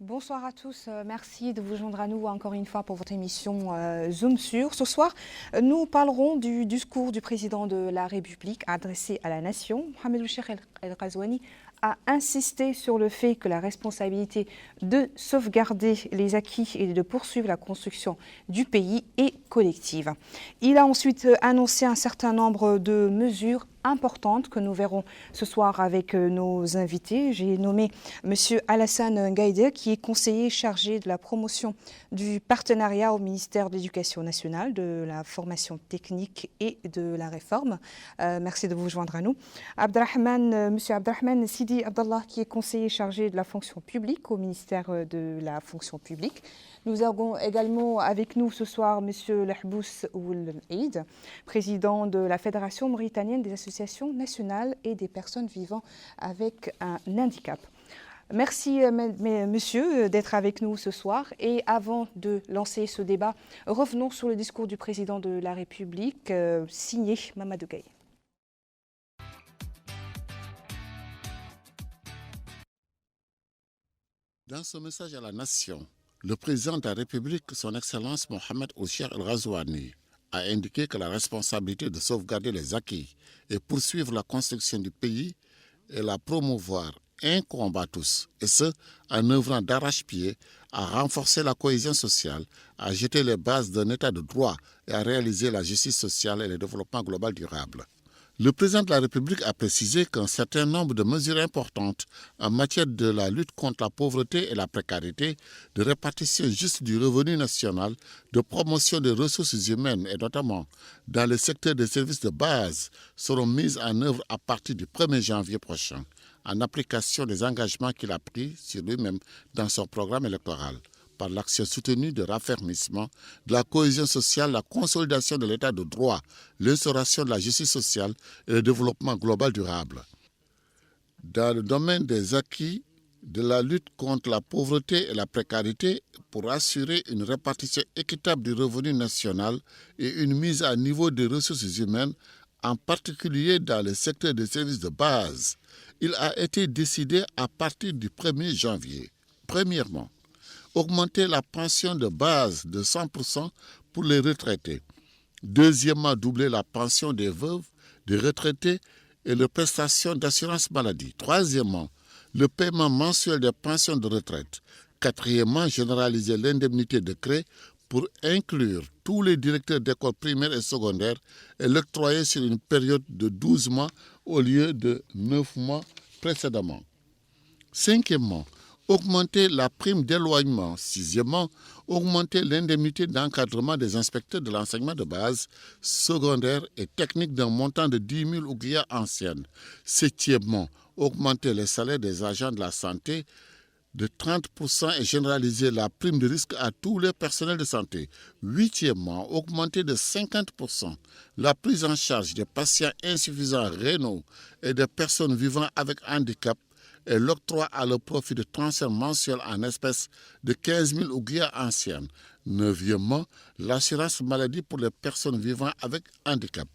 Bonsoir à tous, merci de vous joindre à nous encore une fois pour votre émission Zoom sur. Ce soir, nous parlerons du discours du président de la République adressé à la nation. Mohamed Ould Cheikh El Ghazouani a insisté sur le fait que la responsabilité de sauvegarder les acquis et de poursuivre la construction du pays est collective. Il a ensuite annoncé un certain nombre de mesures importantes que nous verrons ce soir avec nos invités. J'ai nommé M. Alassane Gaïdé, qui est conseiller chargé de la promotion du partenariat au ministère de l'Éducation nationale, de la formation technique et de la réforme. Merci de vous joindre à nous. M. Abdrahman Sidi Abdallah, qui est conseiller chargé de la fonction publique au ministère de la fonction publique. Nous avons également avec nous ce soir M. Lehbous Ould Eid, président de la Fédération mauritanienne des associations nationales et des personnes vivant avec un handicap. Merci, monsieur, d'être avec nous ce soir. Et avant de lancer ce débat, revenons sur le discours du président de la République, signé Mamadou Gaye. Dans ce message à la nation, le président de la République, son Excellence Mohamed Ould Cheikh El Ghazouani, a indiqué que la responsabilité de sauvegarder les acquis et poursuivre la construction du pays et la promouvoir incombe à tous, et ce, en œuvrant d'arrache-pied à renforcer la cohésion sociale, à jeter les bases d'un état de droit et à réaliser la justice sociale et le développement global durable. Le président de la République a précisé qu'un certain nombre de mesures importantes en matière de la lutte contre la pauvreté et la précarité, de répartition juste du revenu national, de promotion des ressources humaines et notamment dans le secteur des services de base seront mises en œuvre à partir du 1er janvier prochain, en application des engagements qu'il a pris sur lui-même dans son programme électoral, par l'action soutenue de raffermissement de la cohésion sociale, la consolidation de l'état de droit, l'instauration de la justice sociale et le développement global durable. Dans le domaine des acquis, de la lutte contre la pauvreté et la précarité pour assurer une répartition équitable du revenu national et une mise à niveau des ressources humaines, en particulier dans le secteur des services de base, il a été décidé à partir du 1er janvier. Premièrement, augmenter la pension de base de 100% pour les retraités. Deuxièmement, doubler la pension des veuves, des retraités et les prestations d'assurance maladie. Troisièmement, le paiement mensuel des pensions de retraite. Quatrièmement, généraliser l'indemnité de CRE pour inclure tous les directeurs d'écoles primaires et secondaires et l'octroyer sur une période de 12 mois au lieu de 9 mois précédemment. Cinquièmement, augmenter la prime d'éloignement. Sixièmement, augmenter l'indemnité d'encadrement des inspecteurs de l'enseignement de base, secondaire et technique d'un montant de 10 000 ouguiya anciennes. Septièmement, augmenter les salaires des agents de la santé de 30% et généraliser la prime de risque à tous les personnels de santé. Huitièmement, augmenter de 50% la prise en charge des patients insuffisants rénaux et des personnes vivant avec handicap et l'octroi à leur profit de transfert mensuel en espèces de 15 000 ouguiya anciennes. Neuvièmement, l'assurance maladie pour les personnes vivant avec handicap.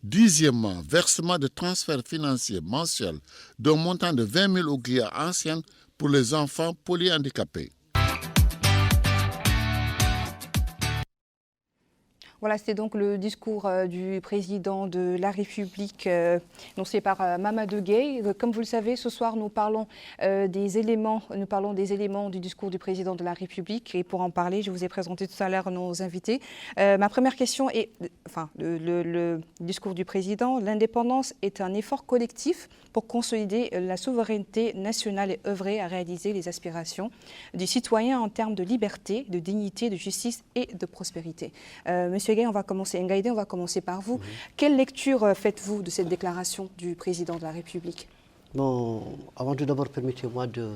Dixièmement, versement de transferts financiers mensuels d'un montant de 20 000 ouguiya anciennes pour les enfants polyhandicapés. Voilà, c'était donc le discours du président de la République annoncé par Mamadou Gaye. Comme vous le savez, ce soir, nous parlons des éléments du discours du président de la République. Et pour en parler, je vous ai présenté tout à l'heure nos invités. Ma première question est, le discours du président, l'indépendance est un effort collectif pour consolider la souveraineté nationale et œuvrer à réaliser les aspirations du citoyen en termes de liberté, de dignité, de justice et de prospérité. Monsieur Gaye, on va commencer par vous. Quelle lecture faites-vous de cette déclaration du président de la République? Bon, avant tout d'abord, permettez-moi de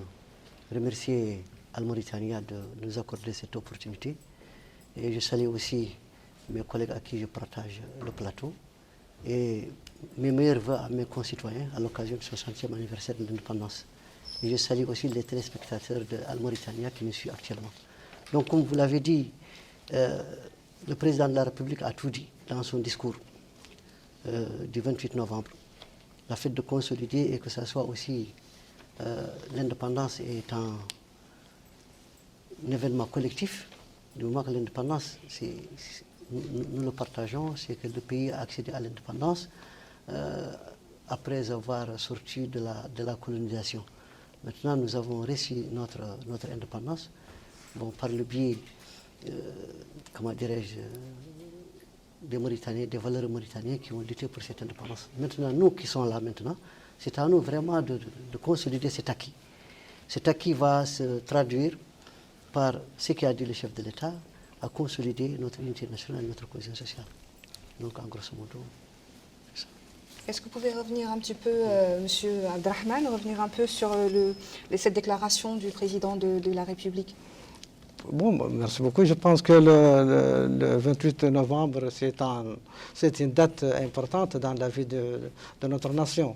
remercier Al-Mauritania de nous accorder cette opportunité. Et je salue aussi mes collègues à qui je partage le plateau. Et mes meilleurs vœux à mes concitoyens à l'occasion du 60e anniversaire de l'indépendance. Et je salue aussi les téléspectateurs de Al-Mauritania qui nous suivent actuellement. Donc, comme vous l'avez dit, le président de la République a tout dit dans son discours du 28 novembre. La fait de consolider et que ce soit aussi l'indépendance étant événement collectif. Du moment que l'indépendance, nous le partageons, c'est que le pays a accédé à l'indépendance après avoir sorti de la colonisation. Maintenant, nous avons reçu notre indépendance par le biais, comment dirais-je, des Mauritaniens, des valeurs mauritaniens qui ont lutté pour cette indépendance. Maintenant, nous qui sommes là maintenant, c'est à nous vraiment de consolider cet acquis. Cet acquis va se traduire par ce qu'a dit le chef de l'État, à consolider notre unité nationale et notre cohésion sociale. Donc, en grosso modo, c'est ça. Est-ce que vous pouvez revenir un petit peu, Monsieur Abdrahman, revenir un peu sur cette déclaration du président de la République? Bon, merci beaucoup. Je pense que le 28 novembre, c'est une date importante dans la vie de notre nation.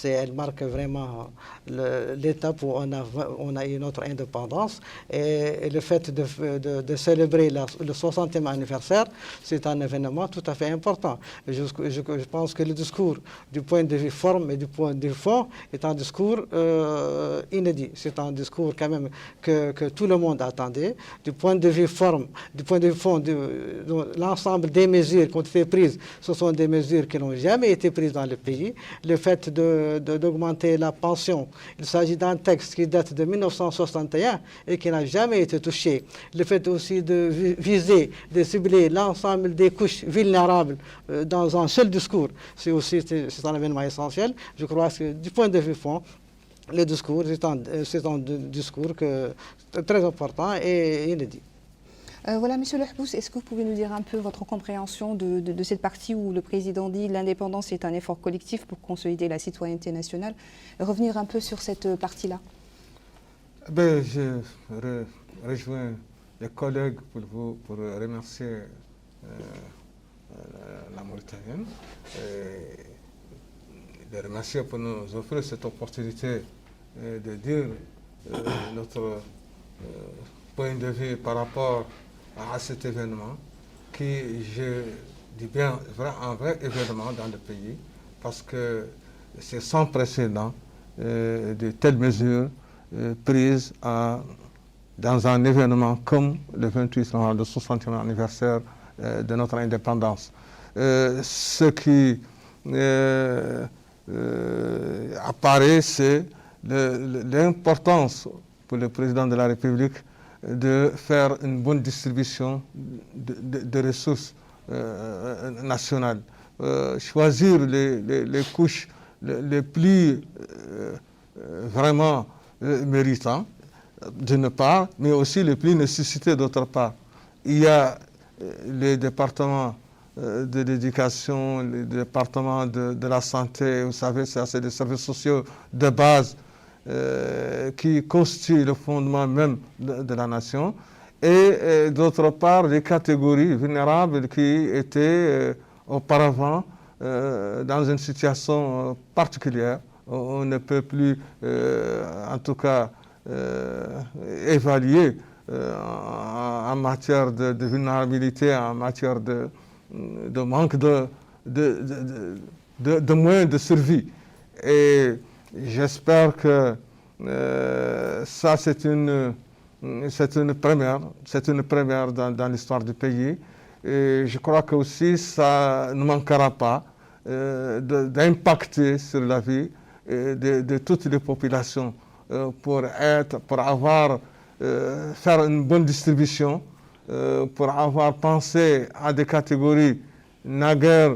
Elle marque vraiment l'étape où on a eu notre indépendance. Et le fait de célébrer le 60e anniversaire, c'est un événement tout à fait important. Je pense que le discours, du point de vue forme et du point de vue fond, est un discours inédit. C'est un discours quand même que tout le monde attendait. Du point de vue forme, du point de vue fond, l'ensemble des mesures qui ont été prises, ce sont des mesures qui n'ont jamais été prises dans le pays. Le fait d'augmenter la pension, il s'agit d'un texte qui date de 1961 et qui n'a jamais été touché. Le fait aussi de viser, de cibler l'ensemble des couches vulnérables dans un seul discours, c'est un événement essentiel. Je crois que du point de vue fond, le discours, c'est un discours très important et inédit. Voilà, Monsieur Lehbous, est-ce que vous pouvez nous dire un peu votre compréhension de cette partie où le président dit l'indépendance est un effort collectif pour consolider la citoyenneté nationale? Revenir un peu sur cette partie-là. Je rejoins les collègues pour remercier la Mauritanienne et les remercier pour nous offrir cette opportunité de dire notre point de vue par rapport à cet événement qui, je dis bien, un vrai événement dans le pays parce que c'est sans précédent de telles mesures prises dans un événement comme le 28 novembre, le 60e anniversaire de notre indépendance. Ce qui apparaît, c'est l'importance pour le président de la République de faire une bonne distribution de ressources nationales, choisir les couches les plus vraiment méritants d'une part, mais aussi les plus nécessités d'autre part. Il y a les départements de l'éducation, les départements de la santé, vous savez, c'est des services sociaux de base qui constituent le fondement même de la nation, et d'autre part les catégories vulnérables qui étaient auparavant dans une situation particulière. On ne peut plus, en tout cas, évaluer en matière de vulnérabilité, en matière de manque de moyens de survie. Et j'espère que ça, c'est une première dans l'histoire du pays. Et je crois que aussi ça ne manquera pas d'impacter sur la vie de toutes les populations pour faire une bonne distribution, pour avoir pensé à des catégories naguère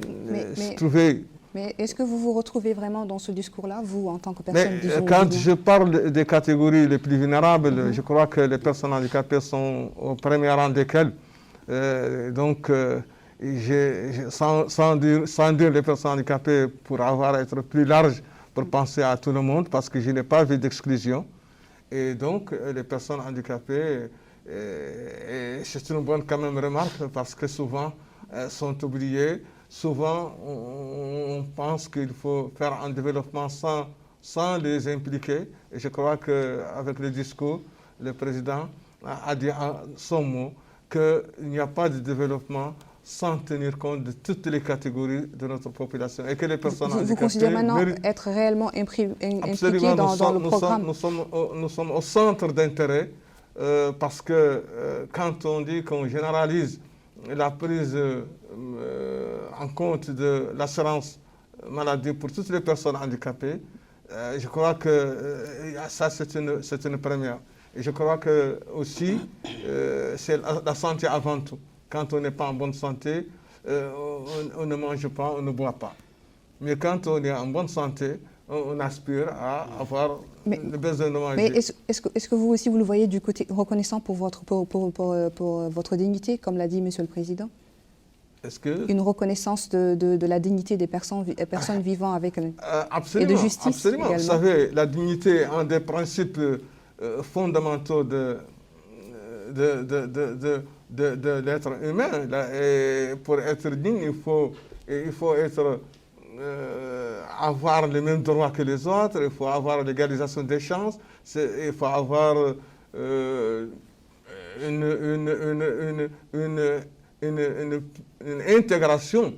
se trouver. Mais est-ce que vous vous retrouvez vraiment dans ce discours-là, vous, en tant que personne, disons, quand je parle des catégories les plus vulnérables, je crois que les personnes handicapées sont au premier rang desquelles. Donc, sans dire les personnes handicapées pour être plus large, pour penser à tout le monde, parce que je n'ai pas vu d'exclusion. Et donc, les personnes handicapées, c'est une bonne quand même remarque, parce que souvent, sont oubliées. Souvent, on pense qu'il faut faire un développement sans les impliquer. Et je crois qu'avec le discours, le président a dit en son mot qu'il n'y a pas de développement sans tenir compte de toutes les catégories de notre population. Et que les personnes handicapées... Vous considérez maintenant être réellement impliqué dans le programme? Nous sommes au centre d'intérêt parce que quand on dit qu'on généralise la prise en compte de l'assurance maladie pour toutes les personnes handicapées, je crois que ça c'est une première. Et je crois que aussi c'est la santé avant tout. Quand on n'est pas en bonne santé, on ne mange pas, on ne boit pas. Mais quand on est en bonne santé, on aspire à avoir le besoin de manger. Mais est-ce que vous aussi, vous le voyez du côté reconnaissant pour votre dignité, comme l'a dit Monsieur le Président? Est-ce que... Une reconnaissance de la dignité des personnes vivant avec... absolument, et de justice absolument. Également. Vous savez, la dignité est un des principes fondamentaux de l'être humain. Et pour être digne, il faut être... avoir les mêmes droits que les autres, il faut avoir l'égalisation des chances, il faut avoir une intégration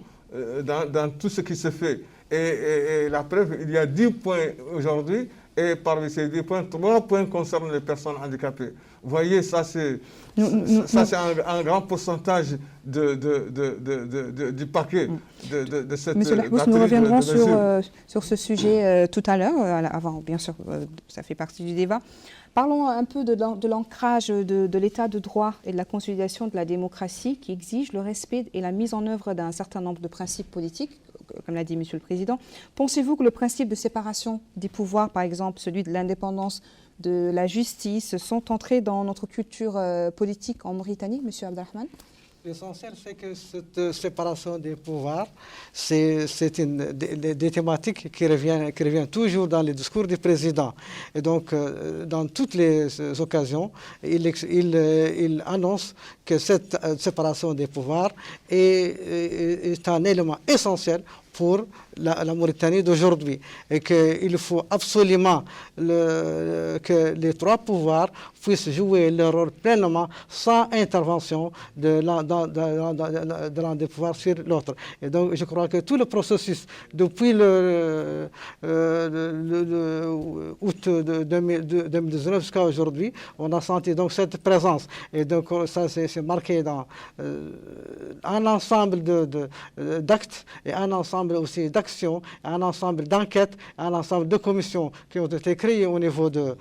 dans tout ce qui se fait. Et la preuve, il y a 10 points aujourd'hui, et parmi ces 10 points, 3 points concernent les personnes handicapées. Vous voyez, ça c'est un grand pourcentage du paquet de cette... Monsieur Lahous, nous reviendrons sur ce sujet tout à l'heure, avant, bien sûr, ça fait partie du débat. Parlons un peu de l'ancrage de l'état de droit et de la consolidation de la démocratie qui exige le respect et la mise en œuvre d'un certain nombre de principes politiques, comme l'a dit Monsieur le Président. Pensez-vous que le principe de séparation des pouvoirs, par exemple celui de l'indépendance de la justice, sont entrés dans notre culture politique en Mauritanie, Monsieur Abdelrahman? L'essentiel, c'est que cette séparation des pouvoirs, c'est des thématiques qui reviennent toujours dans les discours du président. Et donc, dans toutes les occasions, il annonce que cette séparation des pouvoirs est un élément essentiel pour la Mauritanie d'aujourd'hui et qu'il faut absolument que les 3 pouvoirs puissent jouer leur rôle pleinement sans intervention de l'un des pouvoirs sur l'autre. Et donc je crois que tout le processus depuis le août 2019 jusqu'à aujourd'hui, on a senti donc cette présence. Et donc ça c'est marqué dans un ensemble d'actes et un ensemble aussi d'actions, un ensemble d'enquêtes, un ensemble de commissions qui ont été créées au niveau du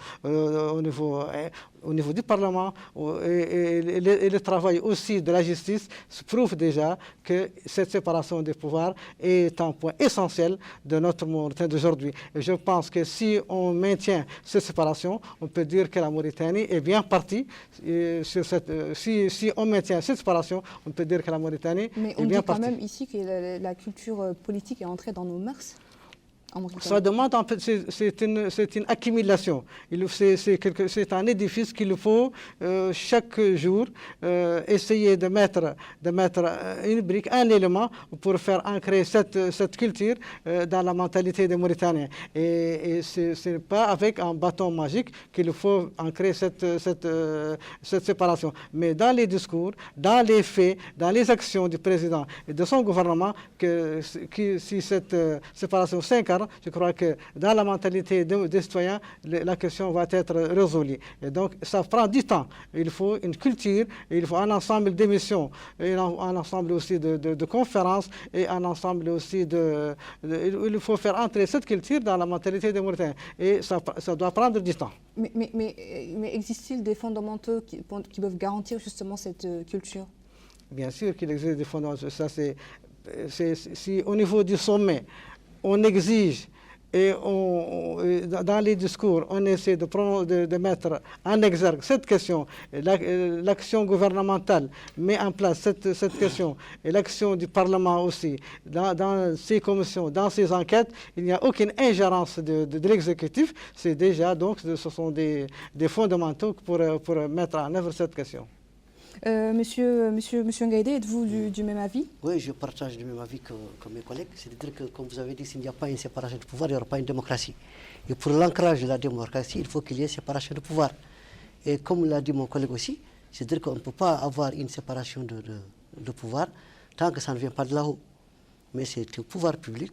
Parlement et le travail aussi de la justice prouve déjà que cette séparation des pouvoirs est un point essentiel de notre Mauritanie d'aujourd'hui. Et je pense que si on maintient cette séparation, on peut dire que la Mauritanie est bien partie. Si on maintient cette séparation, on peut dire que la Mauritanie est bien partie. Mais on dit quand même ici que la culture politique est entrée dans nos mœurs. Ça demande, en fait, c'est une accumulation. C'est un édifice qu'il faut chaque jour essayer de mettre une brique, un élément pour faire ancrer cette culture dans la mentalité des Mauritaniens. Et ce n'est pas avec un bâton magique qu'il faut ancrer cette séparation. Mais dans les discours, dans les faits, dans les actions du président et de son gouvernement, si cette séparation s'incarne, je crois que dans la mentalité des citoyens, la question va être résolue. Et donc, ça prend du temps. Il faut une culture, il faut un ensemble d'émissions, un ensemble aussi de conférences et un ensemble aussi il faut faire entrer cette culture dans la mentalité des Mauritaniens. Et ça doit prendre du temps. Mais existe-t-il des fondamentaux qui peuvent garantir justement cette culture? Bien sûr qu'il existe des fondamentaux. Ça, si au niveau du sommet, on exige et dans les discours, on essaie de mettre en exergue cette question, l'action gouvernementale met en place cette question, et l'action du Parlement aussi, dans ces commissions, dans ces enquêtes, il n'y a aucune ingérence de l'exécutif. C'est déjà, donc, ce sont des fondamentaux pour mettre en œuvre cette question. Monsieur Ngaïdé, êtes-vous du même avis? Oui, je partage le même avis que mes collègues. C'est-à-dire que, comme vous avez dit, s'il n'y a pas une séparation de pouvoir, il n'y aura pas une démocratie. Et pour l'ancrage de la démocratie, il faut qu'il y ait séparation de pouvoir. Et comme l'a dit mon collègue aussi, c'est-à-dire qu'on ne peut pas avoir une séparation de pouvoir tant que ça ne vient pas de là-haut. Mais c'est le pouvoir public,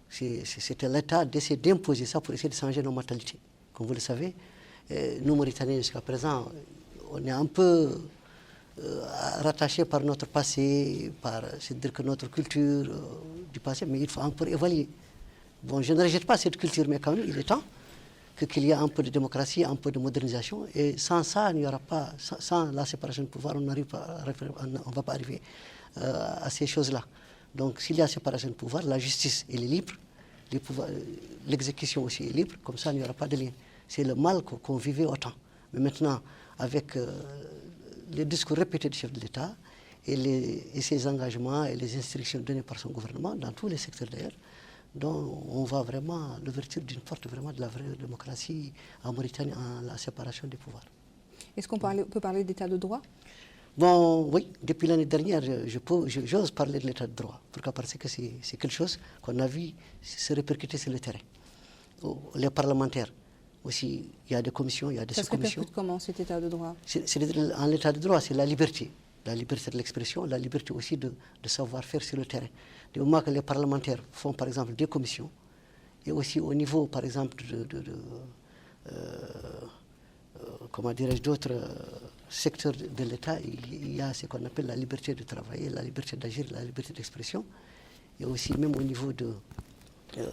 c'est l'État d'essayer d'imposer ça pour essayer de changer nos mentalités. Comme vous le savez, nous, Mauritaniens, jusqu'à présent, on est un peu rattaché par notre passé, c'est-à-dire que notre culture du passé, mais il faut encore évaluer. Bon, je ne rejette pas cette culture, mais quand même, il est temps qu'il y ait un peu de démocratie, un peu de modernisation. Et sans ça, il n'y aura pas, sans la séparation de pouvoir, on ne va pas arriver à ces choses-là. Donc, s'il y a séparation de pouvoir, la justice, elle est libre, l'exécution aussi est libre, comme ça, il n'y aura pas de lien. C'est le mal qu'on vivait autant. Mais maintenant, avec les discours répétés du chef de l'État et ses engagements et les instructions données par son gouvernement, dans tous les secteurs d'ailleurs, donc on voit vraiment l'ouverture d'une porte vraiment de la vraie démocratie en Mauritanie, en la séparation des pouvoirs. Est-ce qu'on peut parler d'état de droit? Bon, oui, depuis l'année dernière, j'ose parler de l'état de droit. Pourquoi? Parce que c'est quelque chose qu'on a vu se répercuter sur le terrain. Les parlementaires aussi, il y a des commissions, il y a des sous-commissions. Ça se répercute comment cet état de droit? En l'état de droit, c'est la liberté de l'expression, la liberté aussi de savoir faire sur le terrain. Du moment que les parlementaires font par exemple des commissions, et aussi au niveau par exemple comment dirais-je, d'autres secteurs de l'État, il y a ce qu'on appelle la liberté de travailler, la liberté d'agir, la liberté d'expression, et aussi même au niveau de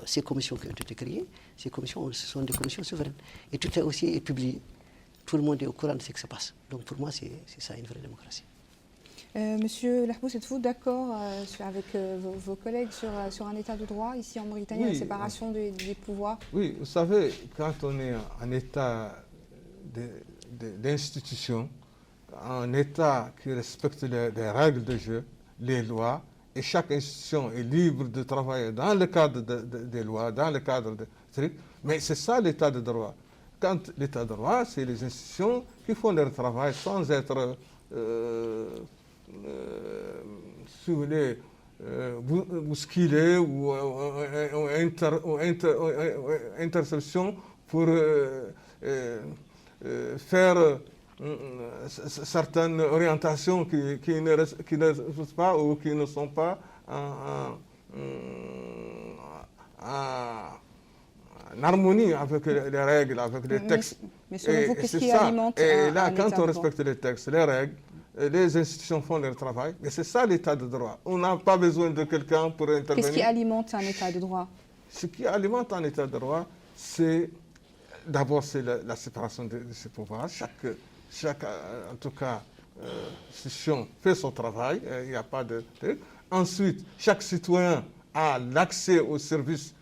ces commissions qui ont été créées, ces commissions, ce sont des commissions souveraines. Et tout est aussi publié. Tout le monde est au courant de ce qui se passe. Donc pour moi, c'est ça une vraie démocratie. Monsieur Lahbous, êtes-vous d'accord avec vos collègues sur un état de droit ici en Mauritanie, oui, la séparation des pouvoirs? Oui, vous savez, quand on est en état d'institution, un état qui respecte les règles de jeu, les lois, et chaque institution est libre de travailler dans le cadre des lois, dans le cadre de trucs, mais c'est ça l'état de droit. Quand l'état de droit, c'est les institutions qui font leur travail sans être si vous voulez, bousculer ou interception pour faire certaines orientations qui ne respectent pas ou qui ne sont pas en harmonie avec les règles, avec les textes. Mais selon vous, qu'est-ce qui alimente Et là, un quand état on de respecte les textes, les règles, les institutions font leur travail, et c'est ça l'état de droit. On n'a pas besoin de quelqu'un pour intervenir. Qu'est-ce qui alimente un état de droit? Ce qui alimente un état de droit, c'est d'abord la séparation de ces pouvoirs. Chaque en tout cas, institution fait son travail, il n'y a pas de... Ensuite, chaque citoyen a l'accès aux services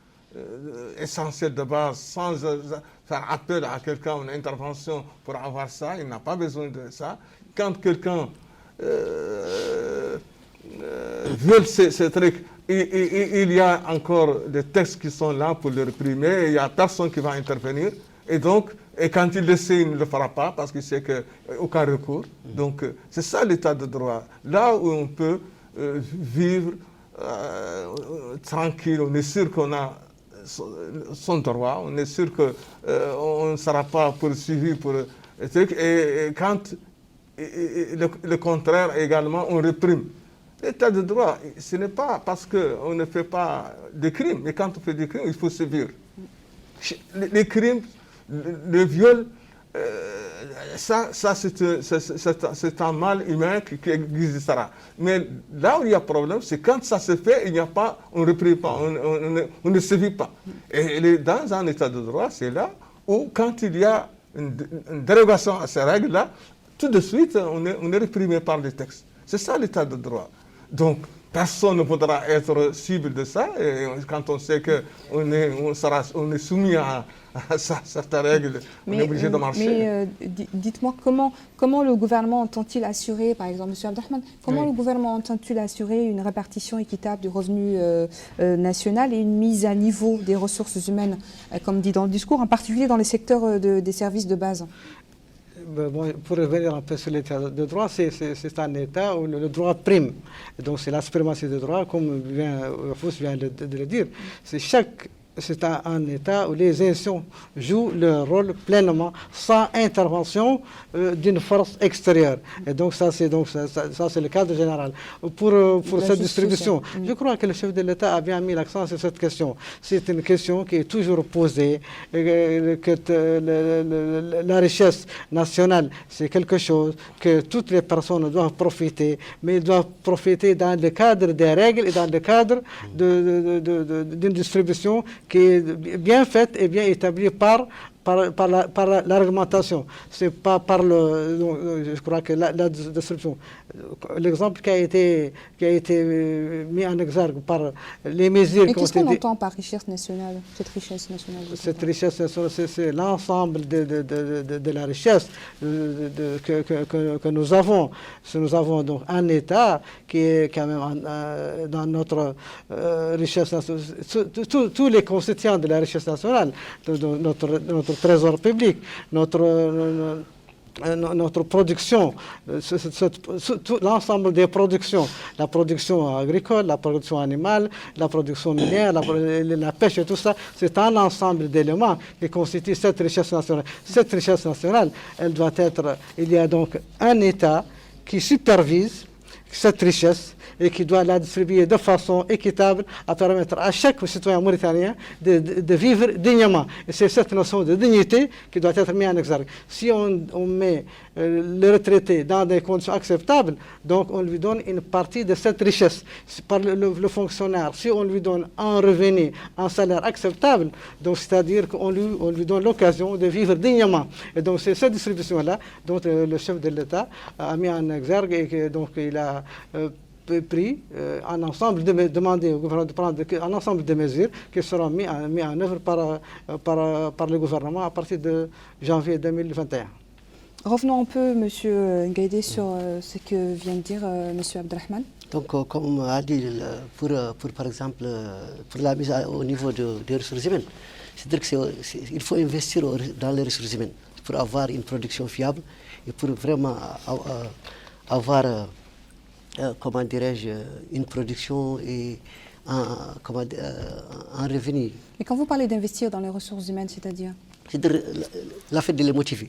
essentiels de base sans faire appel à quelqu'un, une intervention pour avoir ça. Il n'a pas besoin de ça. Quand quelqu'un veut ces trucs, il y a encore des textes qui sont là pour le réprimer, et il n'y a personne qui va intervenir. Et donc, quand il le sait, il ne le fera pas parce qu'il sait qu'aucun recours. Donc, c'est ça l'état de droit. Là où on peut vivre tranquille, on est sûr qu'on a son droit, on est sûr qu'on ne sera pas poursuivi pour les trucs. Et quand le contraire également, on réprime. L'état de droit, ce n'est pas parce qu'on ne fait pas de crimes, mais quand on fait des crimes, il faut sévir. Les crimes, le viol, ça c'est un mal humain qui existera. Mais là où il y a problème, c'est quand ça se fait, il n'y a pas, on ne réprime pas, on ne sévit pas. Et dans un état de droit, c'est là où quand il y a une dérogation à ces règles-là, tout de suite, on est réprimé par les textes. C'est ça l'état de droit. Donc, personne ne voudra être cible de ça. Et quand on sait qu'on est soumis à certaines règles, on est obligé de marcher. Mais dites-moi, comment le gouvernement entend-il assurer, par exemple, M. Abdelrahman, comment le gouvernement entend-il assurer une répartition équitable du revenu national et une mise à niveau des ressources humaines, comme dit dans le discours, en particulier dans les secteurs des services de base? Bon, pour revenir un peu sur l'état de droit, c'est un état où le droit prime. Donc c'est la suprématie du droit, comme Rafous vient de le dire. C'est chaque c'est un État où les institutions jouent leur rôle pleinement, sans intervention d'une force extérieure. Et donc ça c'est le cadre général. Pour cette distribution, je crois que le chef de l'État a bien mis l'accent sur cette question. C'est une question qui est toujours posée, que la richesse nationale, c'est quelque chose que toutes les personnes doivent profiter, mais ils doivent profiter dans le cadre des règles et dans le cadre d'une distribution qui est bien faite et bien établie par la réglementation. C'est pas par je crois que la distribution. L'exemple qui a été mis en exergue par les mesures qui ont été... Mais qu'est-ce qu'on entend par richesse nationale, cette richesse nationale? Cette richesse nationale, c'est l'ensemble de la richesse que nous avons. Nous avons donc un État qui est quand même dans notre richesse nationale. Tous les constituants de la richesse nationale, notre trésor public, notre production, l'ensemble des productions, la production agricole, la production animale, la production minière, la pêche et tout ça, c'est un ensemble d'éléments qui constituent cette richesse nationale. Cette richesse nationale, elle doit être... Il y a donc un État qui supervise cette richesse et qui doit la distribuer de façon équitable à permettre à chaque citoyen mauritanien de vivre dignement. Et c'est cette notion de dignité qui doit être mise en exergue. Si on met le retraité dans des conditions acceptables, donc on lui donne une partie de cette richesse. Par le fonctionnaire, si on lui donne un revenu, un salaire acceptable, donc c'est-à-dire qu'on lui donne l'occasion de vivre dignement. Et donc c'est cette distribution-là dont le chef de l'État a mis en exergue et que donc il a pris un ensemble demandé au gouvernement de prendre un ensemble de mesures qui seront mis en œuvre par le gouvernement à partir de janvier 2021. Revenons un peu, M. Ngaïdé, sur ce que vient de dire M. Abdelrahman. Donc, comme a dit, par exemple, pour la mise au niveau des ressources humaines, c'est-à-dire qu'il faut investir dans les ressources humaines pour avoir une production fiable et pour vraiment avoir, comment dirais-je, une production et un revenu. Mais quand vous parlez d'investir dans les ressources humaines, c'est-à-dire? C'est-à-dire la fait de les motiver.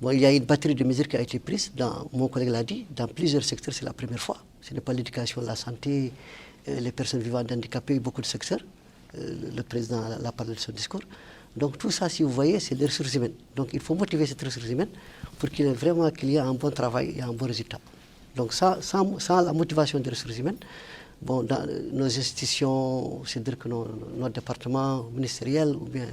Bon, il y a une batterie de mesures qui a été prise, mon collègue l'a dit, dans plusieurs secteurs, c'est la première fois. Ce n'est pas l'éducation, la santé, les personnes vivant handicapées, beaucoup de secteurs. Le président l'a parlé de son discours. Donc tout ça, si vous voyez, c'est des ressources humaines. Donc il faut motiver ces ressources humaines pour qu'il y ait un bon travail et un bon résultat. Donc ça, sans la motivation des ressources humaines, bon, dans nos institutions, c'est-à-dire que nos départements ministériels, ou bien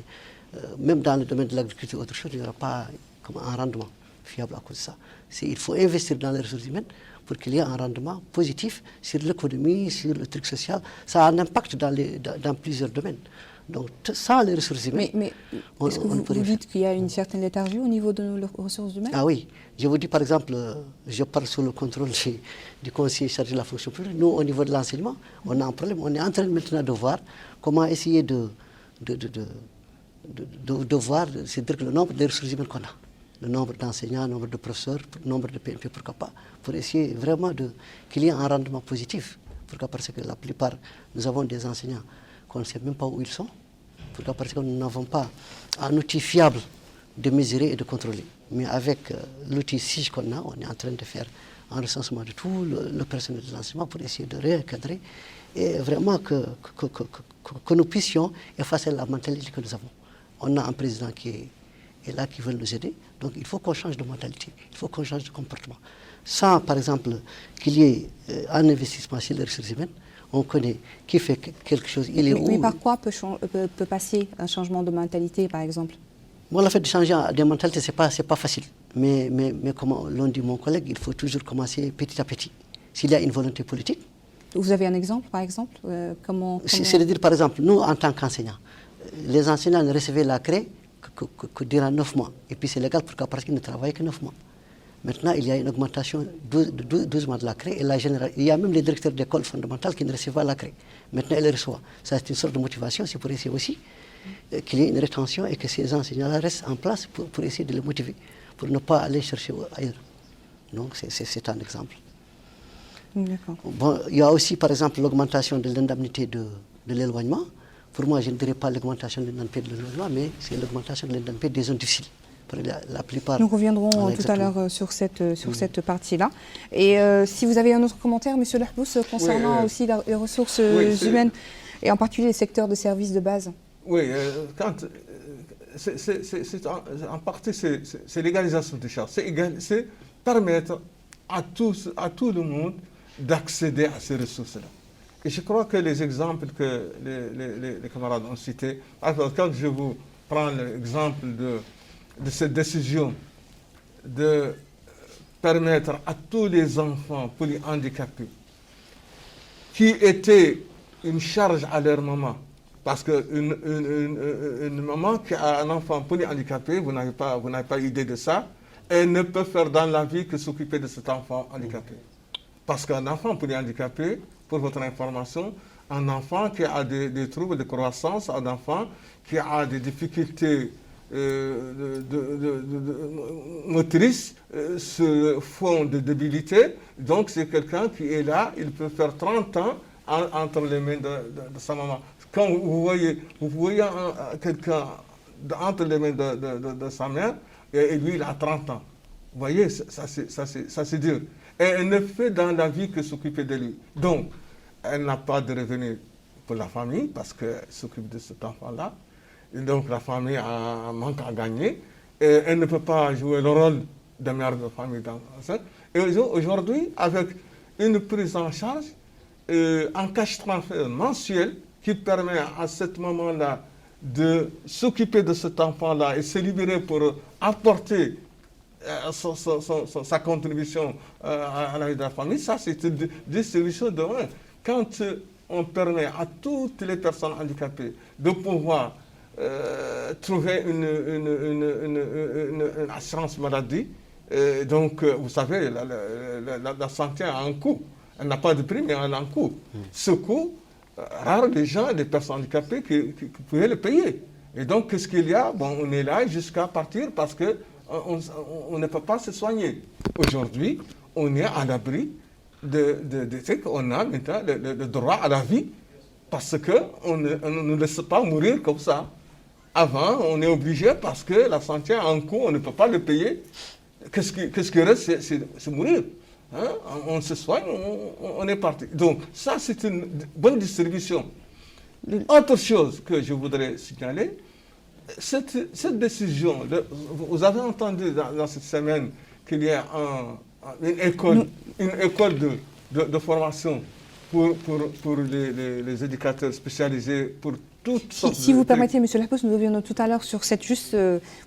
même dans le domaine de l'agriculture ou autre chose, il n'y aura pas un rendement fiable à cause de ça. Il faut investir dans les ressources humaines pour qu'il y ait un rendement positif sur l'économie, sur le truc social. Ça a un impact dans plusieurs domaines. Donc, sans les ressources humaines... Mais est-ce que vous dites qu'il y a une certaine léthargie au niveau de nos ressources humaines? Ah oui. Je vous dis, par exemple, je parle sous le contrôle du conseiller chargé de la fonction publique. Nous, au niveau de l'enseignement, on a un problème. On est en train maintenant de voir comment essayer de voir, c'est-à-dire que le nombre de ressources humaines qu'on a. Le nombre d'enseignants, le nombre de professeurs, le nombre de PMP, pourquoi pas, pour essayer vraiment qu'il y ait un rendement positif. Pourquoi? Parce que la plupart, nous avons des enseignants qu'on ne sait même pas où ils sont. Pourquoi? Parce que nous n'avons pas un outil fiable de mesurer et de contrôler. Mais avec l'outil SIG qu'on a, on est en train de faire un recensement de tout le personnel de l'enseignement pour essayer de réencadrer et vraiment que nous puissions effacer la mentalité que nous avons. On a un président qui est là, qui veut nous aider. Donc il faut qu'on change de mentalité, il faut qu'on change de comportement. Sans, par exemple, qu'il y ait un investissement sur les ressources humaines, on connaît qui fait quelque chose, il est où. Mais par quoi peut passer un changement de mentalité, par exemple? Bon, le fait de changer de mentalité, ce n'est pas facile. Mais comme l'ont dit mon collègue, il faut toujours commencer petit à petit. S'il y a une volonté politique. Vous avez un exemple, par exemple? C'est-à-dire, par exemple, nous, en tant qu'enseignants, les enseignants ne recevaient la CRE que durant 9 mois. Et puis c'est légal parce qu'ils ne travaillent que 9 mois. Maintenant, il y a une augmentation de 12 mois de la CRE. Et il y a même les directeurs d'école fondamentale qui ne reçoivent pas la CRE. Maintenant, ils les reçoivent. Ça, c'est une sorte de motivation. C'est pour essayer aussi qu'il y ait une rétention et que ces enseignants-là restent en place pour essayer de les motiver, pour ne pas aller chercher ailleurs. Donc, c'est un exemple. D'accord. Bon, il y a aussi, par exemple, l'augmentation de l'indemnité de l'éloignement. pour moi, je ne dirais pas l'augmentation de l'indemnité de logement, mais c'est l'augmentation de l'indemnité des zones difficiles. La plupart. Nous reviendrons tout à l'heure sur cette partie-là. Et si vous avez un autre commentaire, M. Lahbous, concernant aussi les ressources humaines, et en particulier les secteurs de services de base. Oui, en partie, c'est l'égalisation des charges. C'est permettre à tout le monde d'accéder à ces ressources-là. Et je crois que les exemples que les camarades ont cités, quand je vous prends l'exemple de cette décision de permettre à tous les enfants polyhandicapés qui étaient une charge à leur maman, parce qu'une maman qui a un enfant polyhandicapé, vous n'avez pas idée de ça, elle ne peut faire dans la vie que s'occuper de cet enfant handicapé. Parce qu'un enfant polyhandicapé, pour votre information, un enfant qui a des troubles de croissance, un enfant qui a des difficultés motrices ce fond de débilité, donc c'est quelqu'un qui est là, il peut faire 30 ans entre les mains de sa maman. Quand vous voyez quelqu'un entre les mains de sa mère, et lui il a 30 ans. Vous voyez, ça c'est dur. Et elle ne fait dans la vie que s'occuper de lui. Donc, elle n'a pas de revenus pour la famille parce qu'elle s'occupe de cet enfant-là. Et donc la famille a un manque à gagner. Et elle ne peut pas jouer le rôle de mère de famille dans ça. Et aujourd'hui, avec une prise en charge, un cash transfert mensuel qui permet à cette maman-là de s'occuper de cet enfant-là et se libérer pour apporter sa contribution à la vie de la famille, ça c'est une distribution de main. Quand on permet à toutes les personnes handicapées de pouvoir trouver une assurance maladie. Donc, vous savez, la santé a un coût. Elle n'a pas de prix, mais elle a un coût. Ce coût, rares les gens, les personnes handicapées qui pouvaient le payer. Et donc, qu'est-ce qu'il y a? Bon, on est là jusqu'à partir parce qu'on ne peut pas se soigner. Aujourd'hui, on est à l'abri de ce qu'on a maintenant, le droit à la vie, parce qu'on ne laisse pas mourir comme ça. Avant, on est obligé parce que la santé a un coût, on ne peut pas le payer. Qu'est-ce qui reste, c'est mourir. Hein? On se soigne, on est parti. Donc, ça, c'est une bonne distribution. Autre chose que je voudrais signaler, cette décision, vous avez entendu dans cette semaine qu'il y a une école de formation pour les éducateurs spécialisés pour toutes sortes Si vous permettez, M. Lahbous, nous reviendrons tout à l'heure sur cette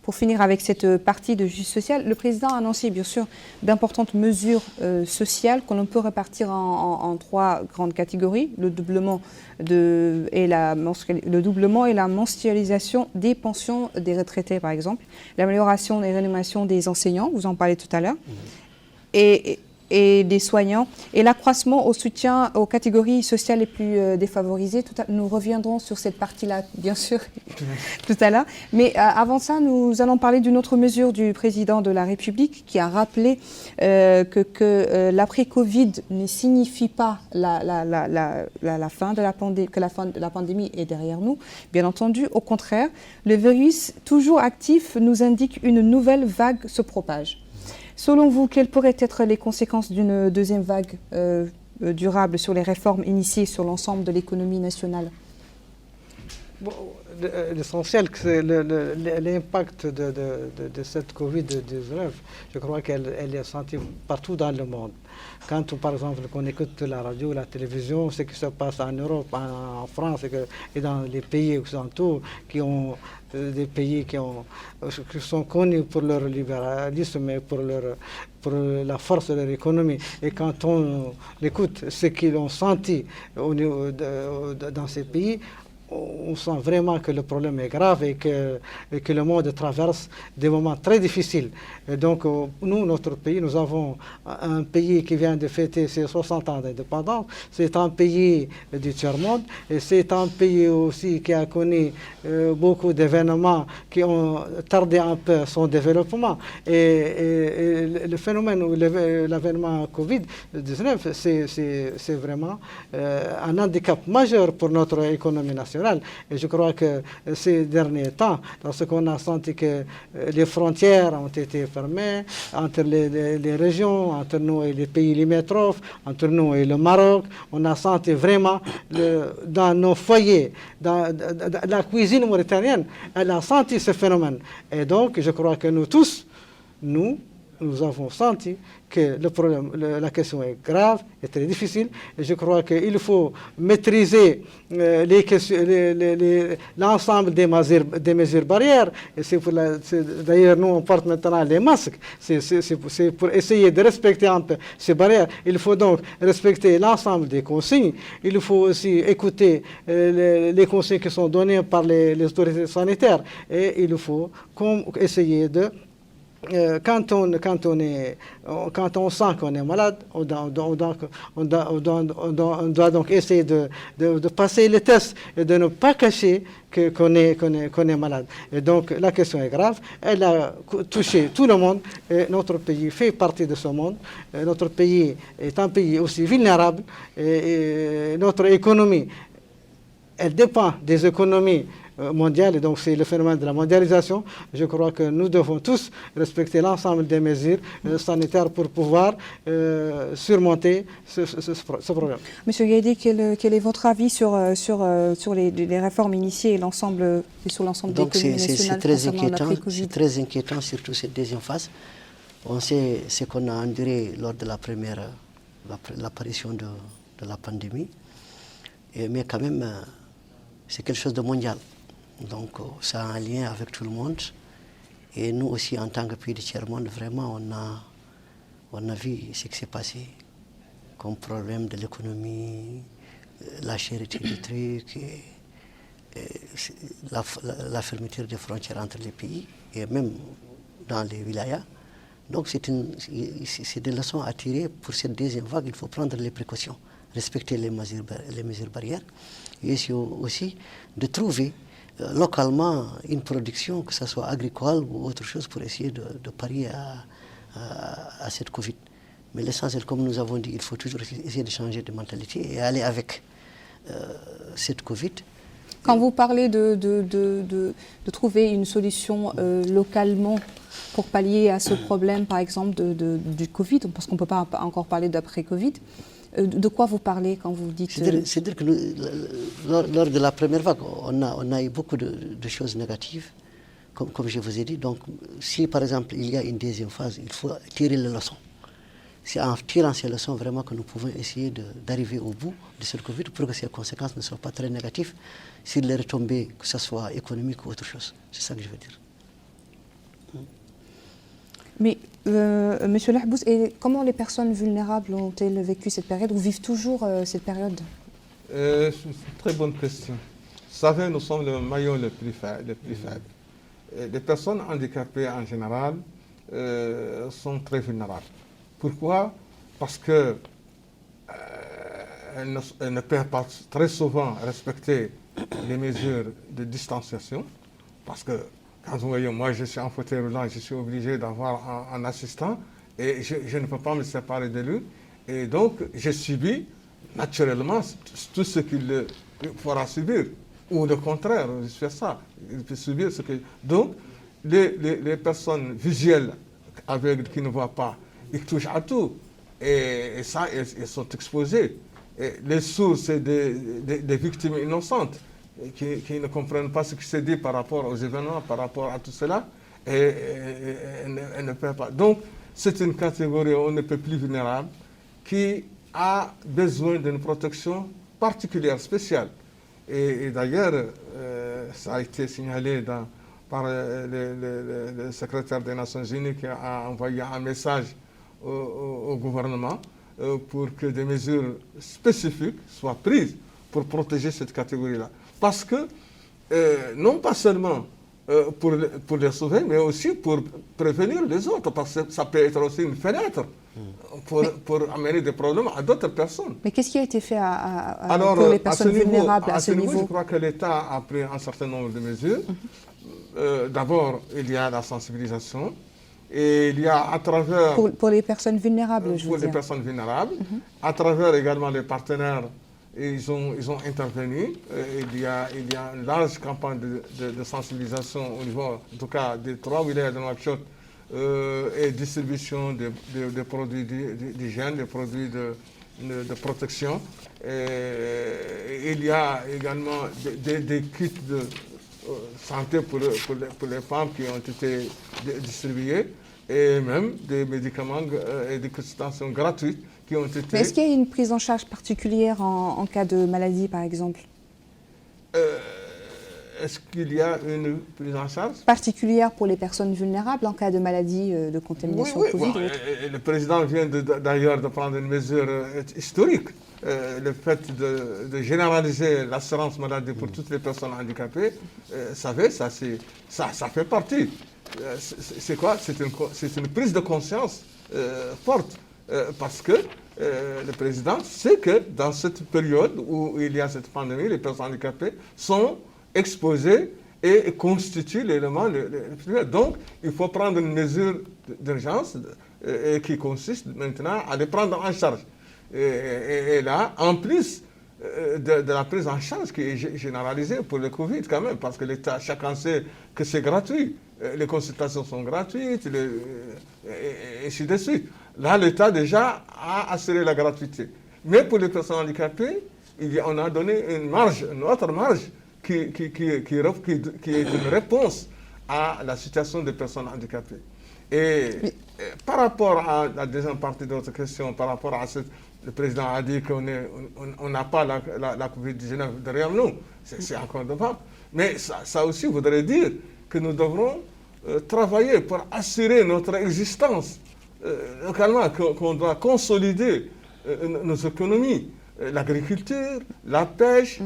pour finir avec cette partie de justice sociale. Le président a annoncé bien sûr d'importantes mesures sociales qu'on peut répartir en trois grandes catégories, le doublement et la mensualisation des pensions des retraités par exemple, l'amélioration des rémunérations des enseignants, vous en parlez tout à l'heure, et des soignants, et l'accroissement au soutien aux catégories sociales les plus défavorisées. Nous reviendrons sur cette partie-là, bien sûr, tout à l'heure. Mais avant ça, nous allons parler d'une autre mesure du président de la République qui a rappelé que l'après-Covid ne signifie pas la fin de la pandémie, que la fin de la pandémie est derrière nous. Bien entendu, au contraire, le virus toujours actif nous indique une nouvelle vague se propage. Selon vous, quelles pourraient être les conséquences d'une deuxième vague durable sur les réformes initiées sur l'ensemble de l'économie nationale? Bon, l'essentiel, c'est l'impact de cette Covid-19. Je crois qu'elle est sentie partout dans le monde. Quand, par exemple, on écoute la radio, la télévision, ce qui se passe en Europe, en France et dans les pays occidentaux, des pays qui sont connus pour leur libéralisme et pour la force de leur économie. Et quand on écoute ce qu'ils ont senti dans ces pays, on sent vraiment que le problème est grave et que le monde traverse des moments très difficiles. Et donc, nous, notre pays, nous avons un pays qui vient de fêter ses 60 ans d'indépendance. C'est un pays du tiers-monde et c'est un pays aussi qui a connu beaucoup d'événements qui ont tardé un peu son développement. Et le phénomène ou l'événement Covid-19, c'est vraiment un handicap majeur pour notre économie nationale. général. Et je crois que ces derniers temps, lorsqu'on a senti que les frontières ont été fermées entre les régions, entre nous et les pays limitrophes, entre nous et le Maroc, on a senti vraiment dans nos foyers, dans la cuisine mauritanienne, elle a senti ce phénomène. Et donc, je crois que nous tous, nous avons senti que le problème, la question est grave et très difficile. Et je crois qu'il faut maîtriser l'ensemble des mesures barrières. Et d'ailleurs, nous, on porte maintenant les masques. C'est pour essayer de respecter un peu ces barrières. Il faut donc respecter l'ensemble des consignes. Il faut aussi écouter les consignes qui sont données par les autorités sanitaires. Et il faut essayer de... Quand on sent qu'on est malade, on doit donc essayer de passer les tests et de ne pas cacher qu'on est malade. Et donc la question est grave, elle a touché tout le monde et notre pays fait partie de ce monde. Et notre pays est un pays aussi vulnérable et notre économie, elle dépend des économies mondiale, et donc c'est le phénomène de la mondialisation. Je crois que nous devons tous respecter l'ensemble des mesures sanitaires pour pouvoir surmonter ce problème. Monsieur Gaïdé, quel est votre avis sur les réformes initiées et sur l'ensemble de l'économie nationale concernant l'après-Covid? C'est très inquiétant, surtout cette deuxième phase. On sait ce qu'on a enduré lors de l'apparition de la pandémie, mais quand même, c'est quelque chose de mondial. Donc, ça a un lien avec tout le monde. Et nous aussi, en tant que pays du tiers-monde, vraiment, on a vu ce qui s'est passé comme problème de l'économie, la cherté des trucs, la fermeture des frontières entre les pays, et même dans les wilayas. Donc, c'est des leçons à tirer pour cette deuxième vague. Il faut prendre les précautions, respecter les mesures barrières, et aussi de trouver localement une production, que ce soit agricole ou autre chose, pour essayer de parier à cette Covid. Mais l'essentiel, comme nous avons dit, il faut toujours essayer de changer de mentalité et aller avec cette Covid. Quand vous parlez de trouver une solution localement pour pallier à ce problème, par exemple, du Covid, parce qu'on ne peut pas encore parler d'après-Covid, de quoi vous parlez quand vous dites... C'est-à-dire que lors de la première vague, on a eu beaucoup de choses négatives, comme je vous ai dit. Donc, si par exemple il y a une deuxième phase, il faut tirer les leçons. C'est en tirant ces leçons vraiment que nous pouvons essayer d'arriver au bout de cette Covid pour que ces conséquences ne soient pas très négatives sur les retombées, que ce soit économique ou autre chose. C'est ça que je veux dire. Mais, Monsieur Lahbouz, comment les personnes vulnérables ont-elles vécu cette période ou vivent toujours cette période? C'est une très bonne question. Vous savez, nous sommes le maillon le plus faible. Les personnes handicapées en général sont très vulnérables. Pourquoi? Parce qu'elles ne peuvent pas très souvent respecter les mesures de distanciation, parce que quand vous voyez, moi je suis en fauteuil roulant, je suis obligé d'avoir un assistant et je ne peux pas me séparer de lui. Et donc, je subis naturellement tout ce qu'il fera subir. Ou le contraire, vice-versa. Il peut subir ce que... Donc, les personnes visuelles aveugles qui ne voient pas, ils touchent à tout. Et ça, ils sont exposés. Et les sourds, c'est des victimes innocentes qui ne comprennent pas ce qui se dit par rapport aux événements, par rapport à tout cela, et ne peuvent pas. Donc, c'est une catégorie on ne peut plus vulnérable qui a besoin d'une protection particulière, spéciale. Et d'ailleurs, ça a été signalé par le secrétaire des Nations Unies qui a envoyé un message au gouvernement pour que des mesures spécifiques soient prises pour protéger cette catégorie-là. Parce que, non pas seulement pour les sauver, mais aussi pour prévenir les autres, parce que ça peut être aussi une fenêtre pour amener des problèmes à d'autres personnes. Mais qu'est-ce qui a été fait pour les personnes vulnérables à ce niveau? Je crois que l'État a pris un certain nombre de mesures. D'abord, il y a la sensibilisation. Et il y a à travers... Pour les personnes vulnérables, je veux dire. Pour les personnes vulnérables, à travers également les partenaires et ils ont intervenu. Il y a une large campagne de sensibilisation au niveau, en tout cas, des 3 wilayas de Nouakchott, et distribution des produits d'hygiène, des produits de protection. Il y a également des kits de santé pour les femmes qui ont été distribués, et même des médicaments et des consultations gratuites qui ont été... Mais est-ce qu'il y a une prise en charge particulière en cas de maladie, par exemple? Est-ce qu'il y a une prise en charge particulière pour les personnes vulnérables en cas de maladie, de contamination Covid? Bon, le président vient d'ailleurs de prendre une mesure historique. Le fait de généraliser l'assurance maladie pour toutes les personnes handicapées, vous savez, ça fait partie. C'est quoi? C'est une prise de conscience forte, parce que le président sait que dans cette période où il y a cette pandémie, les personnes handicapées sont exposées et constituent l'élément le plus. Donc, il faut prendre une mesure d'urgence qui consiste maintenant à les prendre en charge. Et là, en plus de la prise en charge qui est généralisée pour le Covid quand même, parce que l'État, chacun sait que c'est gratuit. Les consultations sont gratuites, et ainsi de suite. Là, l'État déjà a assuré la gratuité. Mais pour les personnes handicapées, on a donné une autre marge qui est une réponse à la situation des personnes handicapées. Et par rapport à la deuxième partie de votre question, par rapport à le président a dit qu'on n'a pas la Covid-19 derrière nous. C'est encore devant. Mais ça aussi voudrait dire que nous devrons travailler pour assurer notre existence localement, qu'on doit consolider nos économies. L'agriculture, la pêche,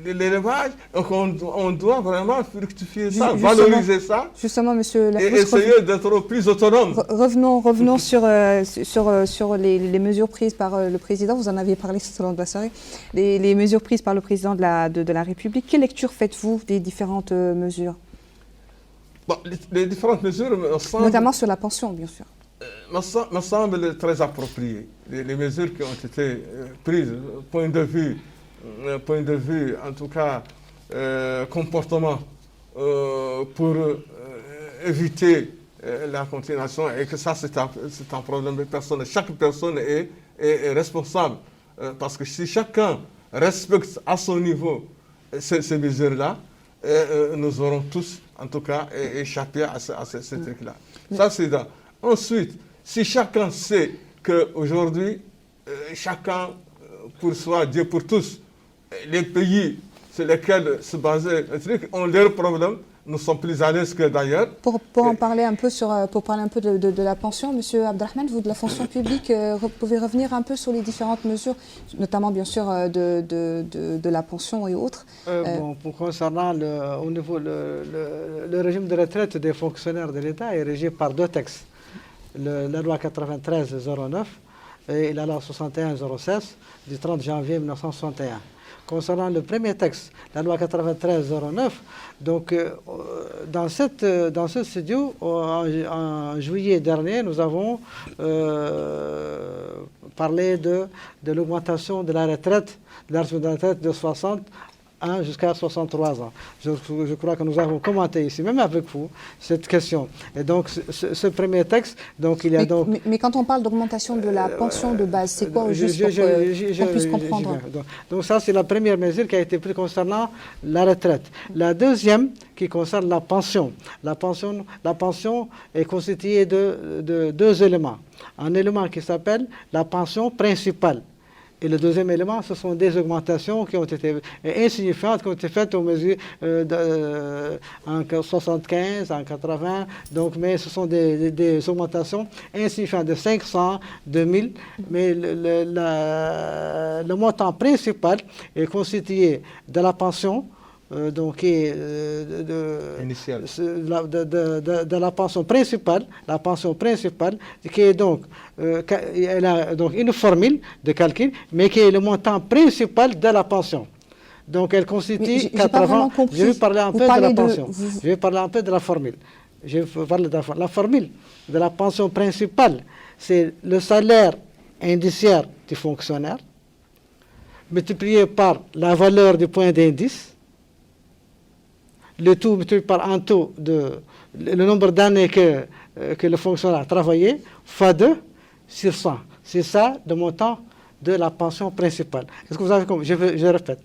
l'élevage. Donc on doit vraiment fructifier ça, valoriser ça. Justement, monsieur Lafous, et essayer d'être plus autonome. Revenons sur les mesures prises par le président. Vous en aviez parlé tout au long de la soirée. Les mesures prises par le président de la République. Quelle lecture faites-vous des différentes mesures? Bon, les différentes mesures notamment sur la pension, bien sûr. Me semble très approprié. Les mesures qui ont été prises, point de vue, en tout cas, comportement, pour éviter la continuation, et que ça, c'est un problème de personne. Chaque personne est responsable, parce que si chacun respecte à son niveau ces mesures-là, nous aurons tous, en tout cas, échappé à ces trucs-là. Ça, c'est là. Ensuite, si chacun sait qu'aujourd'hui, chacun pour soi, Dieu pour tous, les pays sur lesquels se basaient les trucs ont leurs problèmes, nous sommes plus à l'aise que d'ailleurs. Pour parler un peu de la pension, Monsieur Abdelrahman, vous de la fonction publique, vous pouvez revenir un peu sur les différentes mesures, notamment bien sûr de la pension et autres. Concernant au niveau le régime de retraite des fonctionnaires de l'État est régi par 2 textes. La loi 93-09 et la loi 61-06 du 30 janvier 1961. Concernant le premier texte, la loi 93-09, donc dans ce studio, en juillet dernier, nous avons parlé de l'augmentation de la retraite, de 60 jusqu'à 63 ans. Je crois que nous avons commenté ici, même avec vous, cette question. Et donc, ce premier texte, donc il y a Mais quand on parle d'augmentation de la pension de base, c'est quoi juste pour qu'on puisse comprendre? Donc ça, c'est la première mesure qui a été prise concernant la retraite. La deuxième, qui concerne la pension. La pension est constituée de 2 éléments. Un élément qui s'appelle la pension principale. Et le deuxième élément, ce sont des augmentations qui ont été insignifiantes, qui ont été faites aux mesures en 75, en 80. Donc, mais ce sont des augmentations insignifiantes de 500, de 1000. Mais le montant principal est constitué de la pension, donc de la pension principale, qui est donc, elle a donc une formule de calcul, mais qui est le montant principal de la pension. Donc elle constitue 80. Je vais parler un peu de la pension. Je vais parler un peu de la formule. Je vais parler de la formule de la pension principale. C'est le salaire indiciaire du fonctionnaire, multiplié par la valeur du point d'indice, le tout multiplié par un taux le nombre d'années que le fonctionnaire a travaillé, fois 2 sur 100. C'est ça le montant de la pension principale. Est-ce que vous avez compris? Je répète.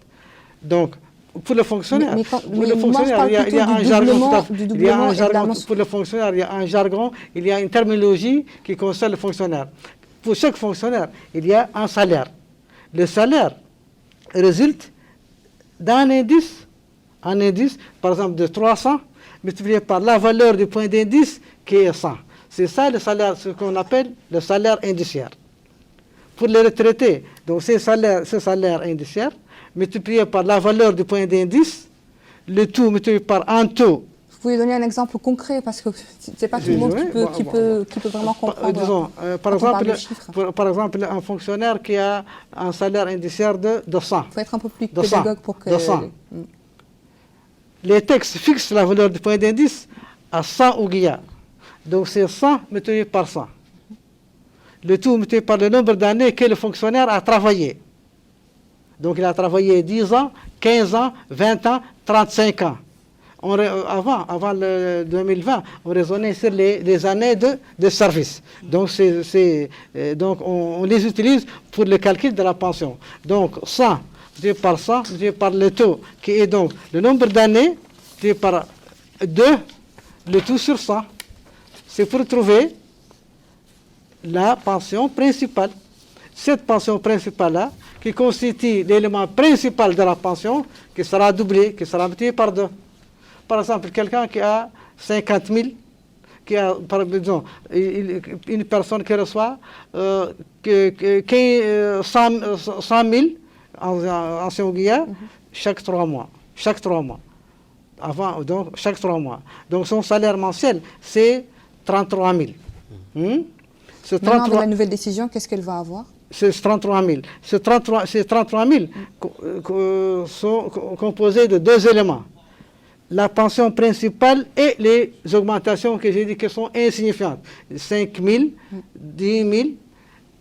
Donc, pour le fonctionnaire, il y a un jargon. Pour le fonctionnaire, il y a un jargon, il y a une terminologie qui concerne le fonctionnaire. Pour chaque fonctionnaire, il y a un salaire. Le salaire résulte d'un indice, par exemple de 300, multiplié par la valeur du point d'indice qui est 100. C'est ça le salaire, ce qu'on appelle le salaire indiciaire. Pour les retraités, donc ce salaire indiciaire, multiplié par la valeur du point d'indice, le tout multiplié par un taux. Vous pouvez donner un exemple concret parce que c'est pas tout le monde qui peut vraiment comprendre. Disons, par exemple, un fonctionnaire qui a un salaire indiciaire de 100. Il faut être un peu plus pédagogue pour que... De 100. Les textes fixent la valeur du point d'indice à 100 ouguiya. Donc c'est 100 multiplié par 100. Le tout multiplié par le nombre d'années que le fonctionnaire a travaillé. Donc il a travaillé 10 ans, 15 ans, 20 ans, 35 ans. Avant le 2020, on raisonnait sur les années de service. Donc, donc on les utilise pour le calcul de la pension. Donc 100 multiplié par 100, multiplié par le taux, qui est donc le nombre d'années, multiplié par 2, le tout sur 100. C'est pour trouver la pension principale. Cette pension principale-là, qui constitue l'élément principal de la pension, qui sera doublé, qui sera multiplié par 2. Par exemple, quelqu'un qui a 50 000, qui a, disons, une personne qui reçoit 100 000 en Sénégal chaque 3 mois. Chaque 3 mois. Donc, chaque 3 mois. Donc, son salaire mensuel, c'est 33 000. Maintenant, de la nouvelle décision, qu'est-ce qu'elle va avoir? C'est 33 000. Ces 33 000 sont composés de 2 éléments. La pension principale et les augmentations que j'ai dit qui sont insignifiantes. 5 000, 10 000.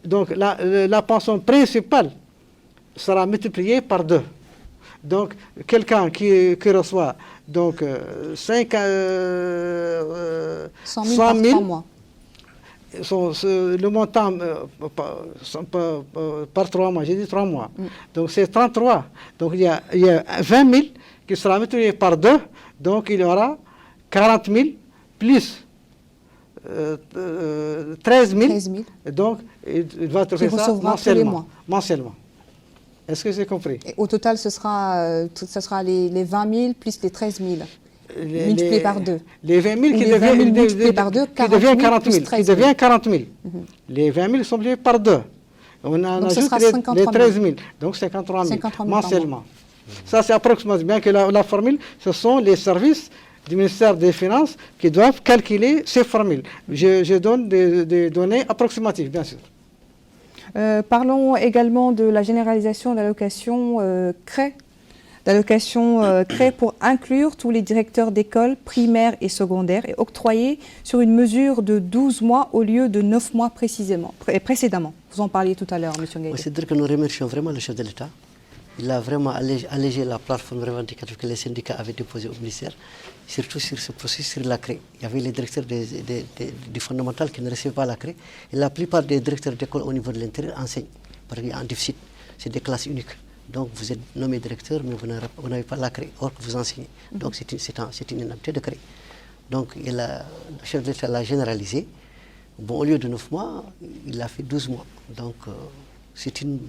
Donc la pension principale sera multipliée par 2. Donc quelqu'un qui reçoit donc 100 000 par 3 mois. Le montant par 3 mois, j'ai dit 3 mois. Donc c'est 33. Donc il y a 20 000 qui sera multiplié par 2. Donc il y aura 40 000 plus 13 000. Donc il va trouver ça mensuellement. Est-ce que j'ai compris? Et au total, ce sera les 20 000 plus les 13 000. Multiplié par 2. Les 20 000 qui devient 40 000. Les 20 000 sont multipliés par 2. On ajoute les 13 000. Donc 53 000 mensuellement. Ça, c'est approximativement. Bien que la formule, ce sont les services du ministère des Finances qui doivent calculer ces formules. Je donne des données approximatives, bien sûr. Parlons également de la généralisation de l'allocation CRE. CRE pour inclure tous les directeurs d'école primaires et secondaires et octroyer sur une mesure de 12 mois au lieu de 9 mois précédemment. Vous en parliez tout à l'heure, M. Ngaïdé. C'est-à-dire que nous remercions vraiment le chef de l'État. Il a vraiment allégé la plateforme revendicative que les syndicats avaient déposée au ministère, surtout sur ce processus sur la CRE. Il y avait les directeurs du fondamental qui ne recevaient pas la CRE. Et la plupart des directeurs d'école au niveau de l'intérieur enseignent, parce qu'il y a un déficit. C'est des classes uniques. Donc vous êtes nommé directeur, mais vous n'avez pas la CRE, or que vous enseignez. Donc c'est une inaptitude de CRE. Donc le chef de l'État l'a généralisé. Bon, au lieu de 9 mois, il a fait 12 mois. Donc c'est une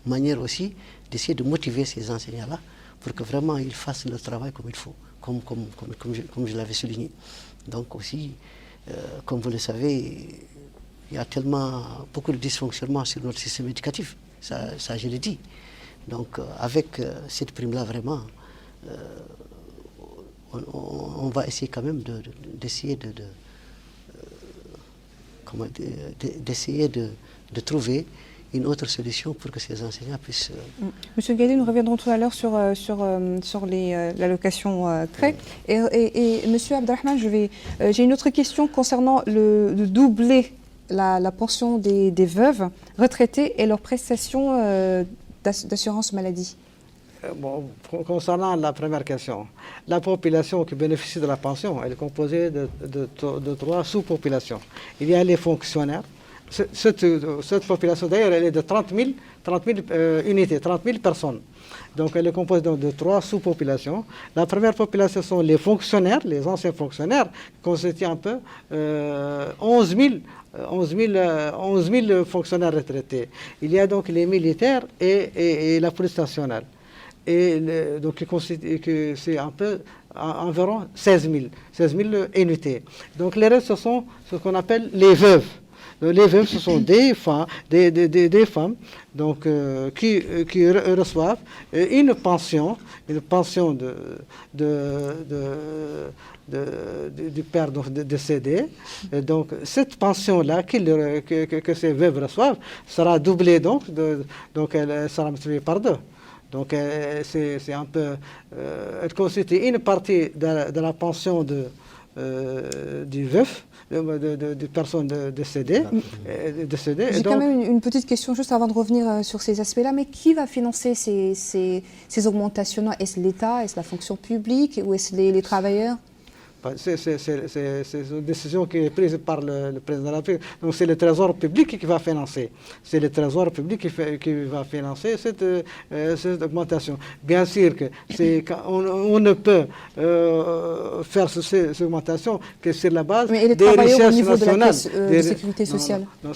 manière aussi d'essayer de motiver ces enseignants-là pour que vraiment ils fassent le travail comme il faut, comme je l'avais souligné. Donc aussi, comme vous le savez, il y a tellement beaucoup de dysfonctionnements sur notre système éducatif, ça je l'ai dit. Donc avec cette prime-là, vraiment, on va essayer quand même d'essayer de trouver une autre solution pour que ces enseignants puissent... Monsieur Ngaïdé, nous reviendrons tout à l'heure sur l'allocation CRE. Et Monsieur Abdelrahman, j'ai une autre question concernant le doubler la pension des veuves retraitées et leurs prestations d'assurance maladie? Bon, concernant la première question, la population qui bénéficie de la pension, elle est composée de 3 sous-populations. Il y a les fonctionnaires. Cette population, d'ailleurs, elle est de 30 000 unités, 30 000 personnes. Donc, elle est composée de 3 sous-populations. La première population sont les fonctionnaires, les anciens fonctionnaires, constituent un peu 11 000 fonctionnaires retraités. Il y a donc les militaires et la police nationale. Et donc, c'est un peu environ 16 000 unités. Donc, les restes, ce sont ce qu'on appelle les veuves. Les veuves, ce sont des femmes donc, qui reçoivent une pension du père décédé. Donc, cette pension-là que ces veuves reçoivent sera doublée, donc elle sera multipliée par 2. Donc, c'est un peu... elle constitue une partie de la pension du veuf, de personnes décédées. J'ai quand même une petite question juste avant de revenir sur ces aspects-là. Mais qui va financer ces augmentations? Est-ce l'État? Est-ce la fonction publique? Ou est-ce les travailleurs? C'est une décision qui est prise par le président de la République. Donc c'est le Trésor public qui va financer. C'est le Trésor public qui va financer cette augmentation. Bien sûr que on ne peut faire cette augmentation que sur la base des richesses nationales. Mais et les travailleurs au niveau de la caisse de sécurité sociale? Non,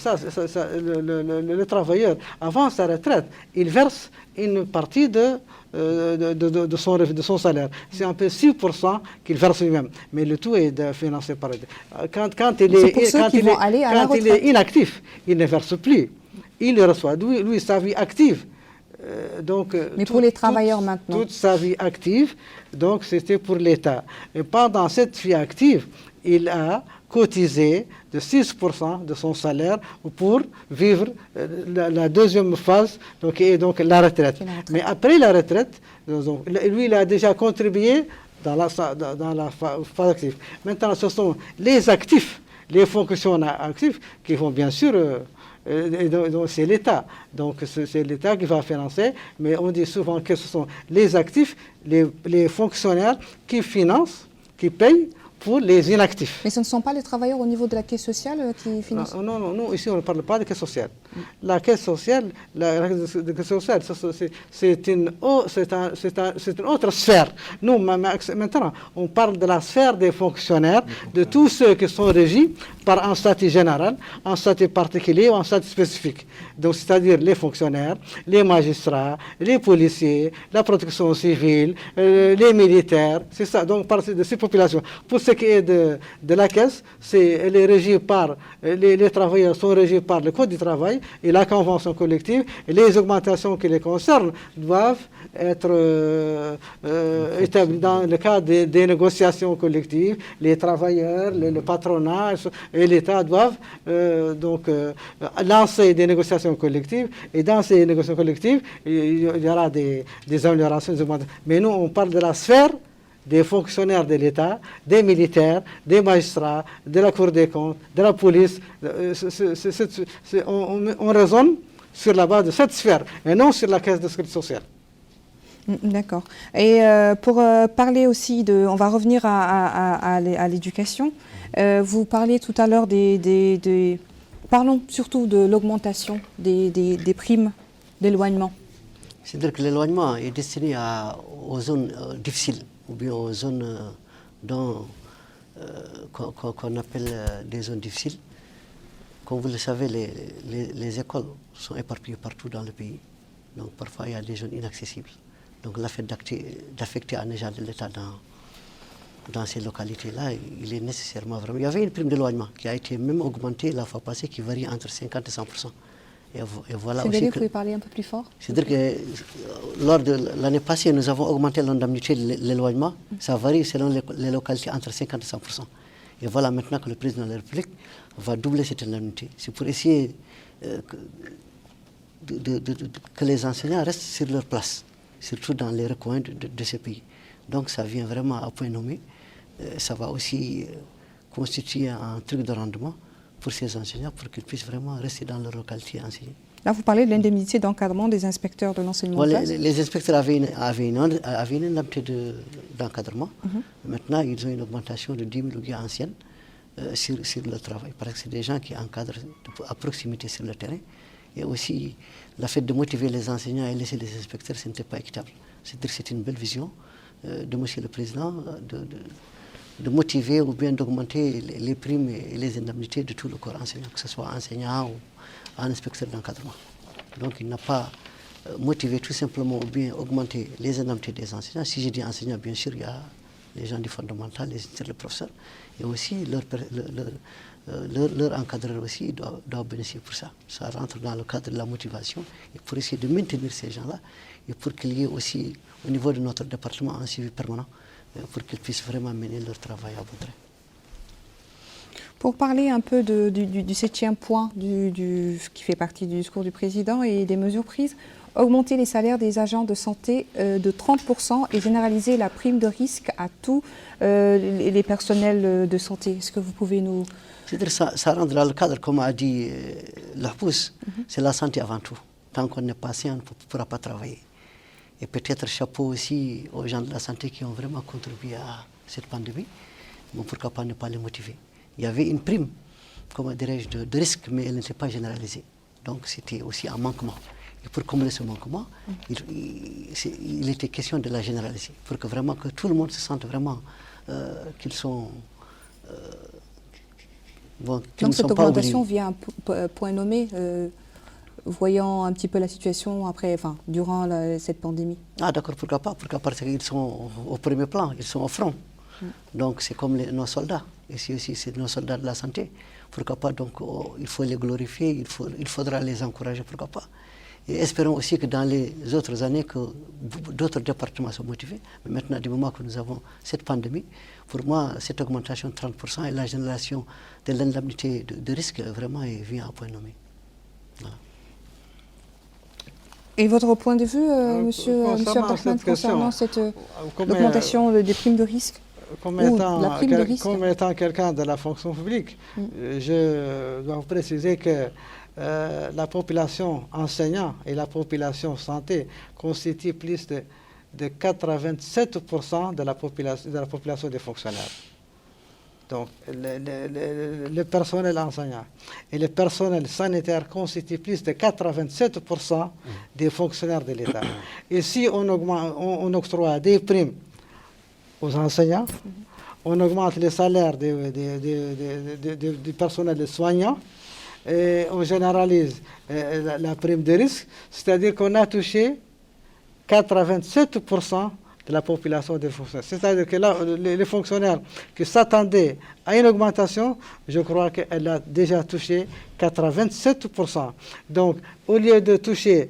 le travailleur, avant sa retraite, il verse une partie de son salaire. C'est un peu 6% qu'il verse lui-même. Mais le tout est financé par l'État. Quand il est inactif, il ne verse plus. Il reçoit, lui sa vie active. Mais pour les travailleurs maintenant? Toute sa vie active, donc c'était pour l'État. Et pendant cette vie active, il a cotisé de 6% de son salaire pour vivre la deuxième phase, qui est donc la retraite. Mais après la retraite, lui, il a déjà contribué dans la phase active. Maintenant, ce sont les actifs, les fonctionnaires actifs qui vont bien sûr... c'est l'État. Donc, c'est l'État qui va financer, mais on dit souvent que ce sont les actifs, les fonctionnaires qui financent, qui payent pour les inactifs. Mais ce ne sont pas les travailleurs au niveau de la caisse sociale qui financent? Non, ici on ne parle pas de caisse sociale. La caisse sociale, c'est une autre sphère. Nous, maintenant, on parle de la sphère des fonctionnaires, de tous ceux qui sont régis par un statut général, un statut particulier ou un statut spécifique. Donc, c'est-à-dire les fonctionnaires, les magistrats, les policiers, la protection civile, les militaires, c'est ça. Donc, par de ces populations. Pour ce qui est de la caisse, elle est régie par, les travailleurs sont régis par le Code du travail et la convention collective. Et les augmentations qui les concernent doivent être établies dans le cadre des négociations collectives. Les travailleurs, le patronat et l'État doivent lancer des négociations collectives. Et dans ces négociations collectives, il y aura des améliorations, des augmentations. Mais nous, on parle de la sphère des fonctionnaires de l'État, des militaires, des magistrats, de la Cour des comptes, de la police. On raisonne sur la base de cette sphère et non sur la caisse de sécurité sociale. D'accord. Et pour parler aussi on va revenir à l'éducation. Vous parliez tout à l'heure parlons surtout de l'augmentation des primes d'éloignement. C'est-à-dire que l'éloignement est destiné aux zones difficiles, ou bien aux zones qu'on appelle des zones difficiles. Comme vous le savez, les écoles sont éparpillées partout dans le pays. Donc parfois, il y a des zones inaccessibles. Donc le fait d'affecter un agent de l'État dans ces localités-là, il est nécessairement vraiment... Il y avait une prime d'éloignement qui a été même augmentée la fois passée, qui varie entre 50 et 100%. Et voilà aussi vous pouvez parler un peu plus fort? C'est-à-dire que lors de l'année passée, nous avons augmenté l'indemnité de l'éloignement. Ça varie selon les localités entre 50 et 100%. Et voilà maintenant que le président de la République va doubler cette indemnité. C'est pour essayer que les enseignants restent sur leur place, surtout dans les recoins de ce pays. Donc ça vient vraiment à point nommé. Ça va aussi constituer un truc de rendement pour ces enseignants pour qu'ils puissent vraiment rester dans leur localité et enseigner. Là, vous parlez de l'indemnité d'encadrement des inspecteurs de l'enseignement de classe. Les inspecteurs avaient une indemnité d'encadrement. Maintenant, ils ont une augmentation de 10 000 roupies anciennes sur le travail. Parce que c'est des gens qui encadrent à proximité sur le terrain. Et aussi, le fait de motiver les enseignants et laisser les inspecteurs, ce n'était pas équitable. C'est-à-dire que c'est une belle vision de M. le Président de motiver ou bien d'augmenter les primes et les indemnités de tout le corps enseignant, que ce soit enseignant ou un inspecteur d'encadrement. Donc il n'a pas motivé tout simplement ou bien augmenter les indemnités des enseignants. Si je dis enseignants, bien sûr, il y a les gens du fondamental, les professeurs, et aussi leur encadreur aussi doit bénéficier pour ça. Ça rentre dans le cadre de la motivation et pour essayer de maintenir ces gens-là et pour qu'il y ait aussi au niveau de notre département un suivi permanent pour qu'ils puissent vraiment mener leur travail à bon train. Pour parler un peu du 7e point qui fait partie du discours du président et des mesures prises, augmenter les salaires des agents de santé de 30% et généraliser la prime de risque à tous les personnels de santé. Est-ce que vous pouvez nous... C'est-à-dire ça rentre dans le cadre, comme a dit Lahpous, c'est la santé avant tout. Tant qu'on n'est pas sain, on ne pourra pas travailler. Et peut-être chapeau aussi aux gens de la santé qui ont vraiment contribué à cette pandémie. Bon, pourquoi pas ne pas les motiver? Il y avait une prime, comment dirais-je, de risque, mais elle n'était pas généralisée. Donc c'était aussi un manquement. Et pour combler ce manquement, il était question de la généraliser, pour que vraiment que tout le monde se sente vraiment qu'ils sont... Donc cette augmentation vient à point nommé, voyant un petit peu la situation durant cette pandémie. Ah d'accord, pourquoi pas? Parce qu'ils sont au premier plan, ils sont au front. Donc c'est comme nos soldats. Ici aussi, c'est nos soldats de la santé. Pourquoi pas? Donc il faut les glorifier, il faudra les encourager, pourquoi pas? Et espérons aussi que dans les autres années, que d'autres départements soient motivés. Mais maintenant, du moment que nous avons cette pandémie, pour moi, cette augmentation de 30% et la génération de l'indemnité de risque, vraiment, vient à point nommé. Voilà. Et votre point de vue, monsieur Abdelrahmane, concernant cette augmentation des primes de risque? Comme étant quelqu'un de la fonction publique, je dois vous préciser que la population enseignante et la population santé constituent plus de 87% de la population des fonctionnaires. Donc, le personnel enseignant et le personnel sanitaire constituent plus de 87% des fonctionnaires de l'État. Et si on octroie des primes aux enseignants, on augmente les salaires du personnel soignant, et on généralise la prime de risque, c'est-à-dire qu'on a touché 87% de la population des fonctionnaires. C'est-à-dire que là, les fonctionnaires qui s'attendaient à une augmentation, je crois qu'elle a déjà touché 87%. Donc, au lieu de toucher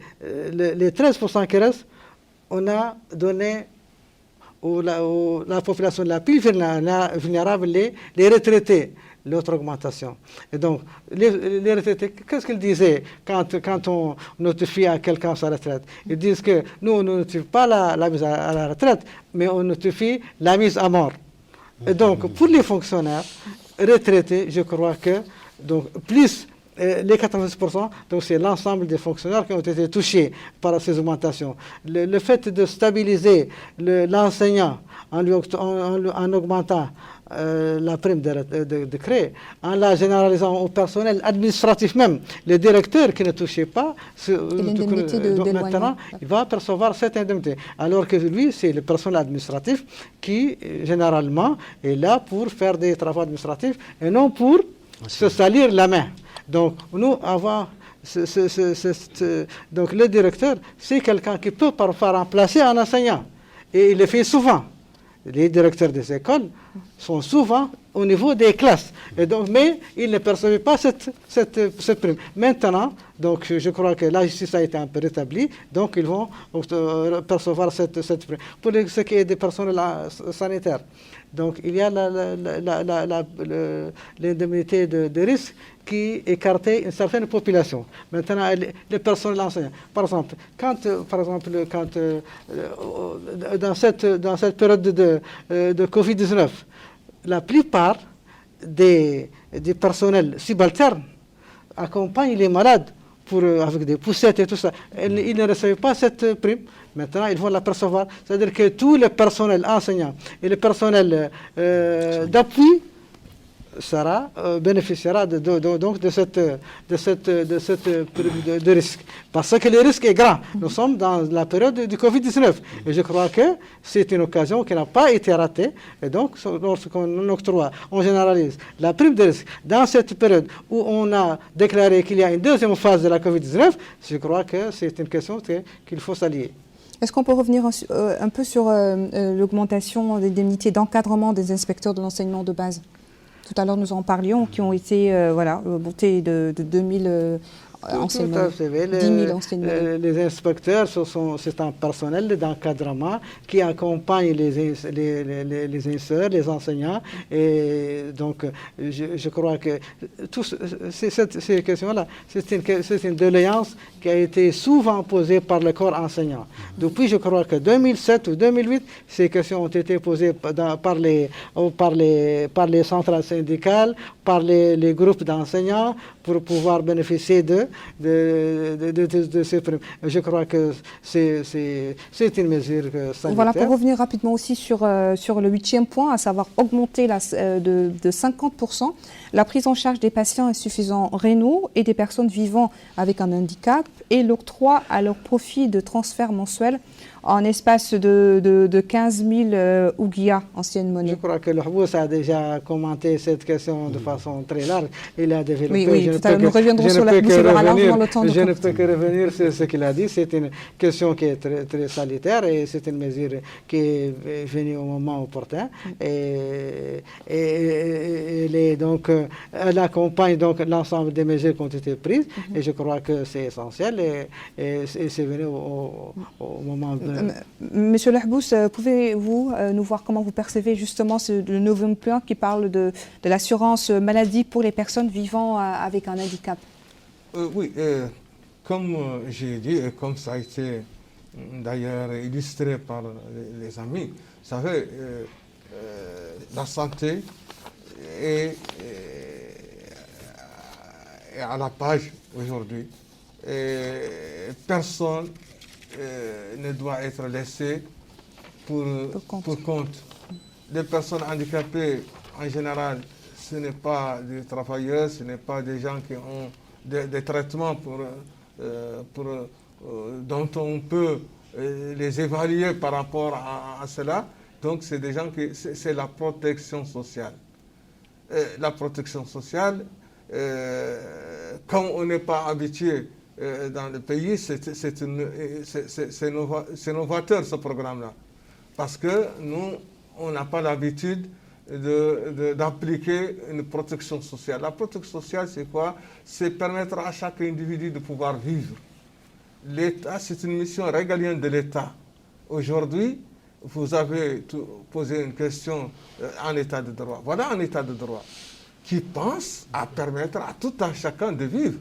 les 13% qui restent, on a donné la population la plus vulnérable, les retraités, l'autre augmentation. Et donc, les retraités, qu'est-ce qu'ils disaient quand on notifie à quelqu'un sa retraite? Ils disent que nous, on ne notifie pas la mise à la retraite, mais on notifie la mise à mort. Et donc, pour les fonctionnaires retraités, je crois que, donc, plus les 80%, donc c'est l'ensemble des fonctionnaires qui ont été touchés par ces augmentations. Le fait de stabiliser l'enseignant en augmentant la prime de créer, en la généralisant au personnel administratif même, les directeurs qui ne touchaient pas, maintenant, il va percevoir cette indemnité. Alors que lui, c'est le personnel administratif qui, généralement, est là pour faire des travaux administratifs et non pour se salir la main. Donc, nous, donc le directeur, c'est quelqu'un qui peut parfois remplacer un enseignant. Et il le fait souvent. Les directeurs des écoles sont souvent au niveau des classes. Et donc, mais ils ne percevaient pas cette prime. Maintenant, donc, je crois que la justice a été un peu rétablie, donc ils vont percevoir cette prime. Pour ce qui est des personnels sanitaires, donc il y a l'indemnité de risque qui écartait une certaine population. Maintenant, les personnels enseignants. Par exemple, dans cette période de Covid-19, la plupart des personnels subalternes accompagnent les malades avec des poussettes et tout ça. Ils ne recevaient pas cette prime. Maintenant, ils vont la percevoir. C'est-à-dire que tout le personnel enseignant et le personnel d'appui bénéficiera donc de cette prime de risque. Parce que le risque est grand. Nous sommes dans la période du Covid-19. Et je crois que c'est une occasion qui n'a pas été ratée. Et donc, lorsqu'on octroie, on généralise la prime de risque dans cette période où on a déclaré qu'il y a une deuxième phase de la Covid-19, je crois que c'est une question qu'il faut s'allier. Est-ce qu'on peut revenir un peu sur l'augmentation des indemnités d'encadrement des inspecteurs de l'enseignement de base? Tout à l'heure, nous en parlions, qui ont été montés de 2000 enseignements, 10 000 enseignements. Les inspecteurs, c'est un personnel d'encadrement qui accompagne les inseurs, les enseignants. Et donc, je crois que ces questions-là, c'est une doléance qui a été souvent posée par le corps enseignant. Depuis, je crois que 2007 ou 2008, ces questions ont été posées par les centrales syndicales, par les groupes d'enseignants, pour pouvoir bénéficier de ces primes. Je crois que c'est une mesure sanitaire. Voilà, pour revenir rapidement aussi sur le 8e point, à savoir augmenter de 50% la prise en charge des patients insuffisants rénaux et des personnes vivant avec un handicap et l'octroi à leur profit de transferts mensuels en espace de 15 000 ouguiya, ancienne monnaie. Je crois que le Hbous a déjà commenté cette question de façon très large. Il a développé. Oui, nous reviendrons sur la Hbous, il aura largement le temps de Je ne peux que revenir sur ce qu'il a dit. C'est une question qui est très, très salutaire et c'est une mesure qui est venue au moment opportun. Et elle accompagne donc l'ensemble des mesures qui ont été prises et je crois que c'est essentiel et c'est venu au moment venu. Monsieur le Hbous, pouvez-vous nous voir comment vous percevez justement le nouveau plan qui parle de l'assurance maladie pour les personnes vivant avec un handicap? Oui, comme j'ai dit et comme ça a été d'ailleurs illustré par les amis, vous savez, la santé est à la page aujourd'hui et personne ne doit être laissé pour compte. Les personnes handicapées, en général, ce n'est pas des travailleurs, ce n'est pas des gens qui ont des traitements dont on peut les évaluer par rapport à cela. Donc, c'est des gens c'est la protection sociale. La protection sociale, comme on n'est pas habitué dans le pays, c'est novateur ce programme-là. Parce que nous, on n'a pas l'habitude d'appliquer une protection sociale. La protection sociale, c'est quoi? C'est permettre à chaque individu de pouvoir vivre. L'État, c'est une mission régalienne de l'État. Aujourd'hui, vous avez posé une question en état de droit. Voilà un état de droit qui pense à permettre à tout un chacun de vivre.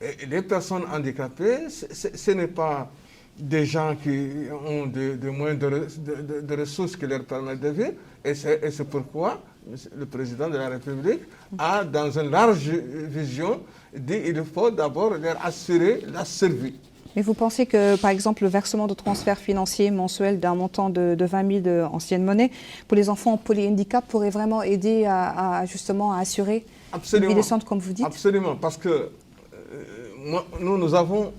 Et les personnes handicapées, ce n'est pas des gens qui ont de moins de ressources qui leur permettent de vivre. Et c'est pourquoi le président de la République a, dans une large vision, dit qu'il faut d'abord leur assurer la survie. Mais vous pensez que, par exemple, le versement de transferts financiers mensuels d'un montant de 20 000 de ancienne monnaie pour les enfants en polyhandicap pourrait vraiment aider justement à assurer une vie décente, comme vous dites? Absolument, parce que nous avons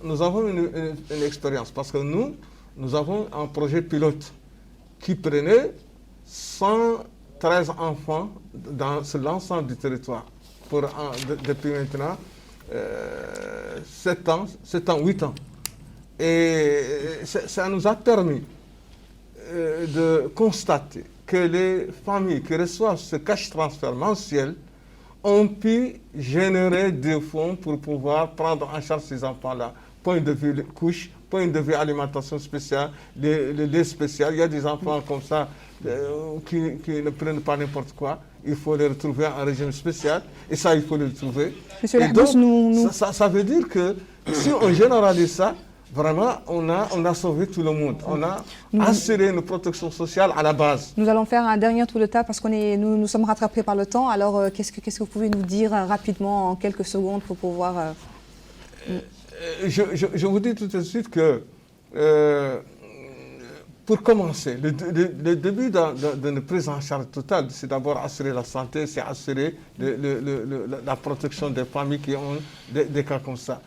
une expérience, parce que nous avons un projet pilote qui prenait 113 enfants sur l'ensemble du territoire depuis maintenant 7 ans, 8 ans. Et ça nous a permis de constater que les familles qui reçoivent ce cash transfert mensuel ont pu générer des fonds pour pouvoir prendre en charge ces enfants-là. Point de vue couche, point de vue alimentation spéciale, les laits spéciaux. Il y a des enfants comme ça qui ne prennent pas n'importe quoi. Il faut les retrouver en régime spécial. Et ça, il faut les trouver. Monsieur Hbous, ça veut dire que si on généralise ça, vraiment, on a sauvé tout le monde. On a assuré une protection sociale à la base. Nous allons faire un dernier tour de table parce que nous sommes rattrapés par le temps. Alors, qu'est-ce que vous pouvez nous dire rapidement, en quelques secondes, pour pouvoir... Je vous dis tout de suite que, pour commencer, le début d'une prise en charge totale, c'est d'abord assurer la santé, c'est assurer la protection des familles qui ont des cas comme ça.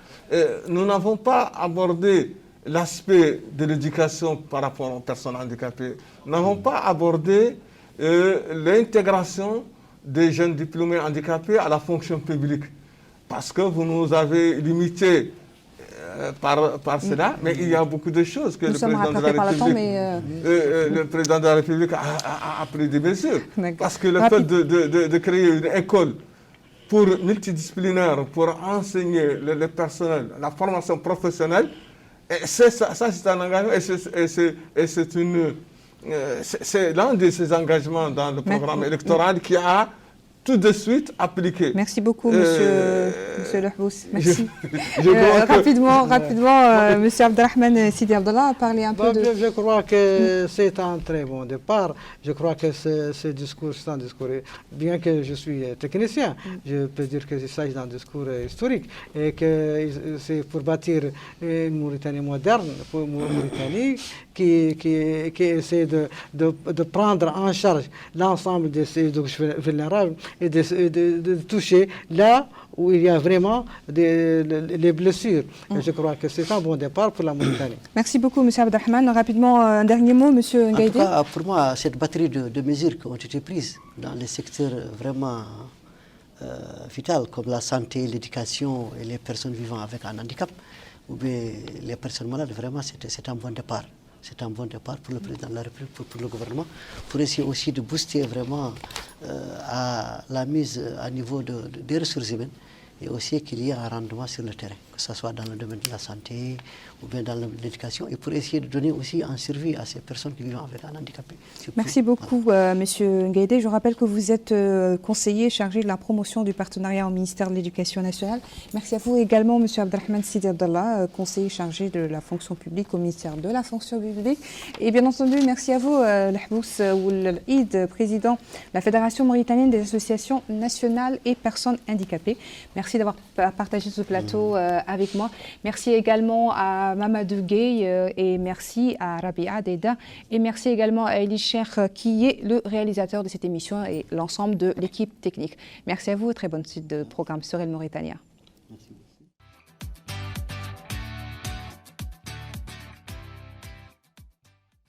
Nous n'avons pas abordé l'aspect de l'éducation par rapport aux personnes handicapées. Nous n'avons pas abordé l'intégration des jeunes diplômés handicapés à la fonction publique. Parce que vous nous avez limité par cela, mais il y a beaucoup de choses que le président de la République a pris des mesures. Parce que le fait de créer une école pour multidisciplinaire, pour enseigner le personnel, la formation professionnelle, c'est un engagement et c'est l'un de ces engagements dans le programme électoral qui a tout de suite appliqué. Merci beaucoup, monsieur Lehbous. Merci. Rapidement, monsieur Abdelrahman Sidi Abdallah a parlé un peu de... Je crois que c'est un très bon départ. Je crois que ce discours, c'est un discours, bien que je suis technicien, je peux dire qu'il s'agit d'un discours historique et que c'est pour bâtir une Mauritanie moderne, pour une Mauritanie qui essaie de prendre en charge l'ensemble de ces vulnérables et de toucher là où il y a vraiment les blessures. Et je crois que c'est un bon départ pour la Mauritanie. Merci beaucoup, M. Abdelrahman. Rapidement, un dernier mot, M. Ngaïdé. En tout cas, pour moi, cette batterie de mesures qui ont été prises dans les secteurs vraiment vitaux, comme la santé, l'éducation et les personnes vivant avec un handicap, ou bien les personnes malades, vraiment, c'est un bon départ. C'est un bon départ pour le président de la République, pour le gouvernement, pour essayer aussi de booster vraiment à la mise à niveau des ressources humaines et aussi qu'il y ait un rendement sur le terrain, que ce soit dans le domaine de la santé ou bien dans l'éducation, et pour essayer de donner aussi un survie à ces personnes qui vivent avec un handicap. Merci beaucoup, Monsieur Ngaïdé. Je rappelle que vous êtes conseiller chargé de la promotion du partenariat au ministère de l'Éducation nationale. Merci à vous également, Monsieur Abdelrahman Sidi Abdallah, conseiller chargé de la fonction publique au ministère de la fonction publique. Et bien entendu, merci à vous, Lehbous Ould, président de la Fédération mauritanienne des associations nationales et personnes handicapées. Merci d'avoir partagé ce plateau avec moi. Merci également à Mamadou Gueye et merci à Rabia Deda et merci également à Elie Cheikh qui est le réalisateur de cette émission et l'ensemble de l'équipe technique. Merci à vous et très bonne suite de programme sur El Mauritania.